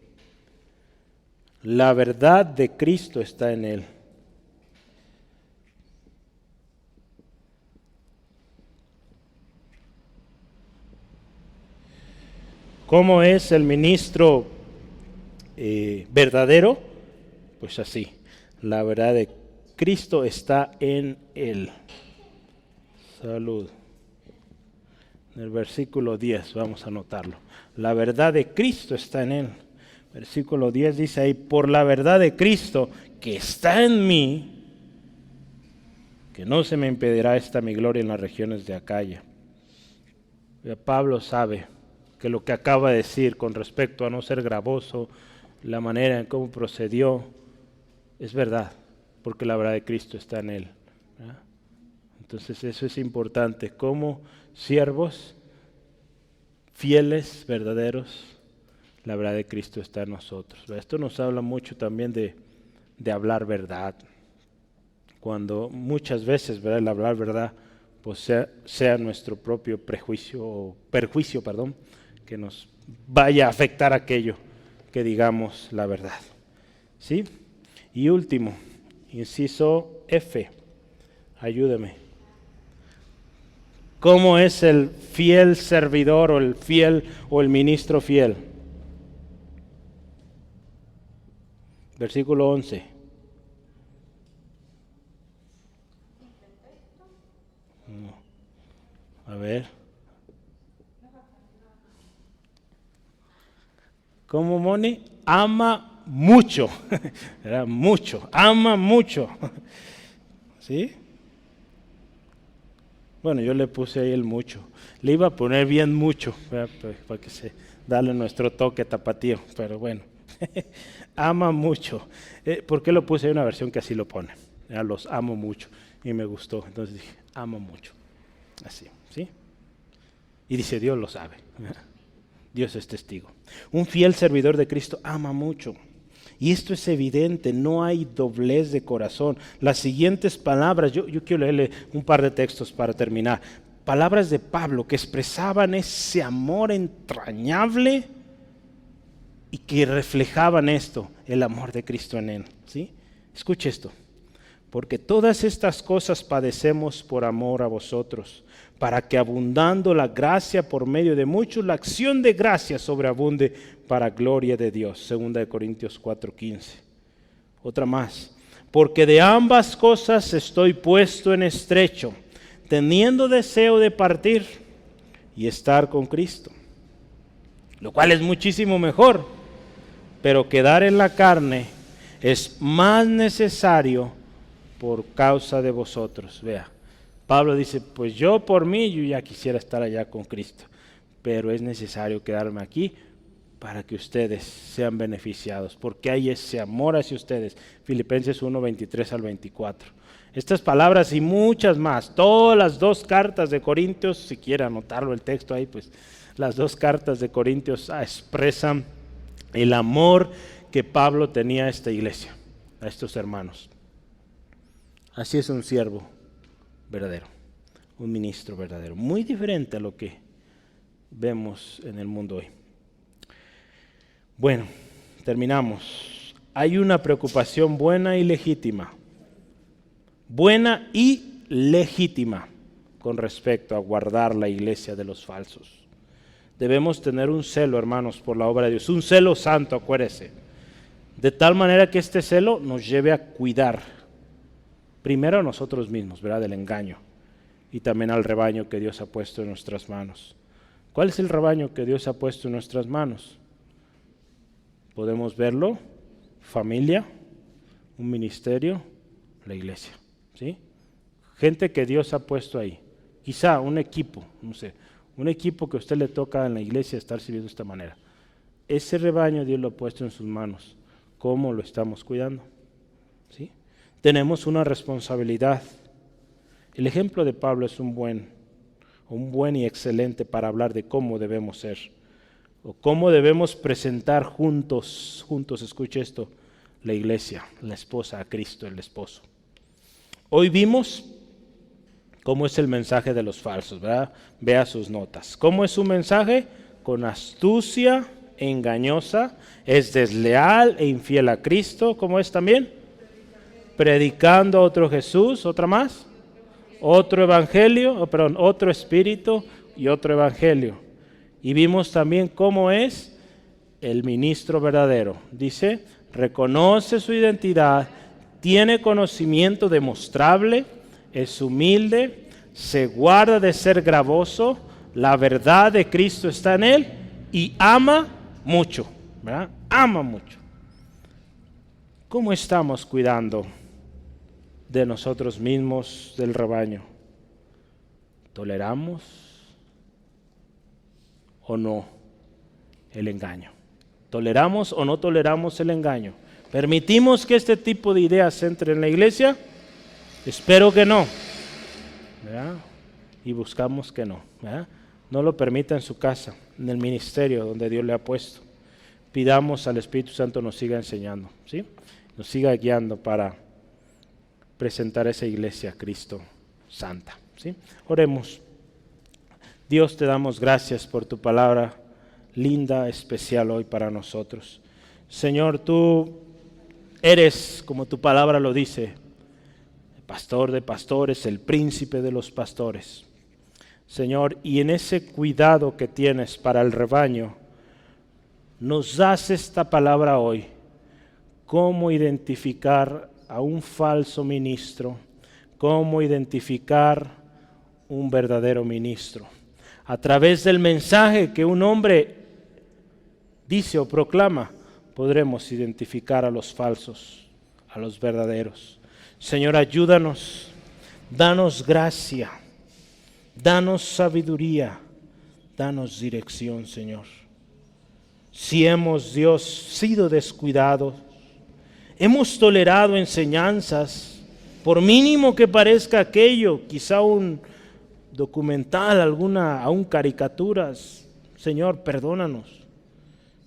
La verdad de Cristo está en él. ¿Cómo es el ministro verdadero? Pues así, la verdad de Cristo está en él. Salud. En el versículo 10, vamos a anotarlo. La verdad de Cristo está en él. Versículo 10 dice ahí, por la verdad de Cristo que está en mí, que no se me impedirá esta mi gloria en las regiones de Acaya. Pablo sabe que lo que acaba de decir con respecto a no ser gravoso, la manera en cómo procedió, es verdad, porque la verdad de Cristo está en él, ¿verdad? Entonces eso es importante, como siervos fieles, verdaderos, la verdad de Cristo está en nosotros. Esto nos habla mucho también de hablar verdad, cuando muchas veces, ¿verdad?, el hablar verdad pues sea nuestro propio perjuicio, que nos vaya a afectar aquello que digamos la verdad. ¿Sí? Y último, inciso F. Ayúdeme. ¿Cómo es el fiel servidor o el fiel o el ministro fiel? Versículo 11. A ver. ¿Cómo, Moni? Ama mucho. Era mucho. Ama mucho. ¿Sí? Bueno, yo le puse ahí el mucho. Le iba a poner bien mucho, para que se darle nuestro toque tapatío, pero bueno. Ama mucho. ¿Por qué lo puse? Hay una versión que así lo pone. Los amo mucho. Y me gustó. Entonces dije, amo mucho. Así, ¿sí? Y dice, Dios lo sabe. Dios es testigo. Un fiel servidor de Cristo ama mucho. Y esto es evidente, no hay doblez de corazón. Las siguientes palabras, yo quiero leerle un par de textos para terminar. Palabras de Pablo que expresaban ese amor entrañable y que reflejaban esto, el amor de Cristo en él. ¿Sí? Escuche esto. Porque todas estas cosas padecemos por amor a vosotros, para que abundando la gracia por medio de muchos, la acción de gracia sobreabunde para gloria de Dios. 2 Corintios 4:15. Otra más. Porque de ambas cosas estoy puesto en estrecho, teniendo deseo de partir y estar con Cristo, lo cual es muchísimo mejor, pero quedar en la carne es más necesario por causa de vosotros. Vea, Pablo dice, pues yo por mí, yo ya quisiera estar allá con Cristo, pero es necesario quedarme aquí para que ustedes sean beneficiados, porque hay ese amor hacia ustedes. Filipenses 1:23 al 24. Estas palabras y muchas más, todas las 2 cartas de Corintios, si quiere anotarlo el texto ahí, pues las 2 cartas de Corintios expresan el amor que Pablo tenía a esta iglesia, a estos hermanos. Así es un siervo verdadero, un ministro verdadero, muy diferente a lo que vemos en el mundo hoy. Bueno, terminamos. Hay una preocupación buena y legítima con respecto a guardar la iglesia de los falsos. Debemos tener un celo, hermanos, por la obra de Dios, un celo santo, acuérdese, de tal manera que este celo nos lleve a cuidar primero a nosotros mismos, ¿verdad?, del engaño, y también al rebaño que Dios ha puesto en nuestras manos. ¿Cuál es el rebaño que Dios ha puesto en nuestras manos? Podemos verlo: familia, un ministerio, la iglesia, ¿sí? Gente que Dios ha puesto ahí. Quizá un equipo, no sé, un equipo que a usted le toca en la iglesia estar sirviendo de esta manera. Ese rebaño Dios lo ha puesto en sus manos. ¿Cómo lo estamos cuidando? ¿Sí? Tenemos una responsabilidad. El ejemplo de Pablo es un buen y excelente para hablar de cómo debemos ser, o cómo debemos presentar juntos, escuche esto, la iglesia, la esposa a Cristo, el esposo. Hoy vimos cómo es el mensaje de los falsos, ¿verdad? Vea sus notas. ¿Cómo es su mensaje? Con astucia engañosa, es desleal e infiel a Cristo. ¿Cómo es también? Predicando a otro Jesús. ¿Otra más? Otro evangelio, otro espíritu y otro evangelio. Y vimos también cómo es el ministro verdadero. Dice, reconoce su identidad, tiene conocimiento demostrable, es humilde, se guarda de ser gravoso, la verdad de Cristo está en él y ama mucho, ¿verdad? Ama mucho. ¿Cómo estamos cuidando de nosotros mismos, del rebaño? ¿Toleramos o no el engaño? ¿Toleramos o no toleramos el engaño? ¿Permitimos que este tipo de ideas entre en la iglesia? Espero que no, ¿verdad? Y buscamos que no, ¿verdad? No lo permita en su casa, en el ministerio donde Dios le ha puesto. Pidamos al Espíritu Santo nos siga enseñando, ¿sí? Nos siga guiando para presentar esa iglesia a Cristo santa, ¿sí? Oremos. Dios, te damos gracias por tu palabra linda, especial hoy para nosotros. Señor, tú eres, como tu palabra lo dice, el pastor de pastores, el príncipe de los pastores. Señor, y en ese cuidado que tienes para el rebaño, nos das esta palabra hoy, cómo identificar a un falso ministro, cómo identificar un verdadero ministro. A través del mensaje que un hombre dice o proclama, podremos identificar a los falsos, a los verdaderos. Señor, ayúdanos, danos gracia, danos sabiduría, danos dirección, Señor. Si hemos, Dios, sido descuidados, hemos tolerado enseñanzas, por mínimo que parezca aquello, quizá un documental, aún caricaturas, Señor, perdónanos.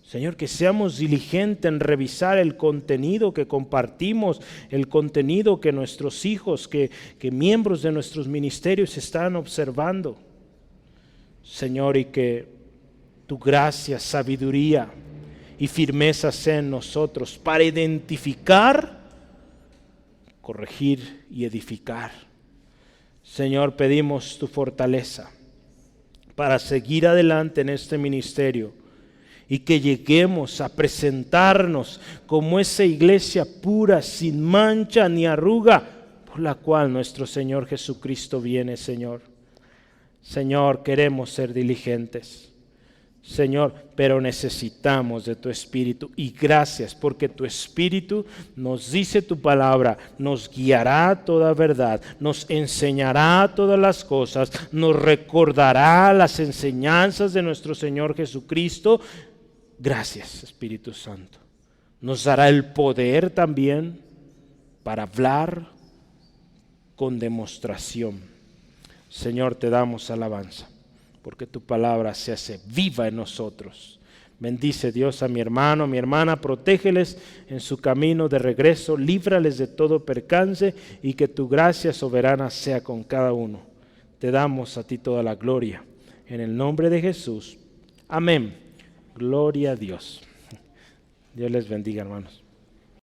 Señor, que seamos diligentes en revisar el contenido que compartimos, el contenido que nuestros hijos, que miembros de nuestros ministerios están observando. Señor, y que tu gracia, sabiduría y firmeza sea en nosotros para identificar, corregir y edificar. Señor, pedimos tu fortaleza para seguir adelante en este ministerio y que lleguemos a presentarnos como esa iglesia pura, sin mancha ni arruga, por la cual nuestro Señor Jesucristo viene, Señor. Señor, queremos ser diligentes, Señor, pero necesitamos de tu Espíritu, y gracias porque tu Espíritu nos dice tu palabra, nos guiará a toda verdad, nos enseñará todas las cosas, nos recordará las enseñanzas de nuestro Señor Jesucristo. Gracias, Espíritu Santo. Nos dará el poder también para hablar con demostración. Señor, te damos alabanza, porque tu palabra se hace viva en nosotros. Bendice, Dios, a mi hermano, a mi hermana, protégeles en su camino de regreso, líbrales de todo percance y que tu gracia soberana sea con cada uno. Te damos a ti toda la gloria. En el nombre de Jesús. Amén. Gloria a Dios. Dios les bendiga, hermanos.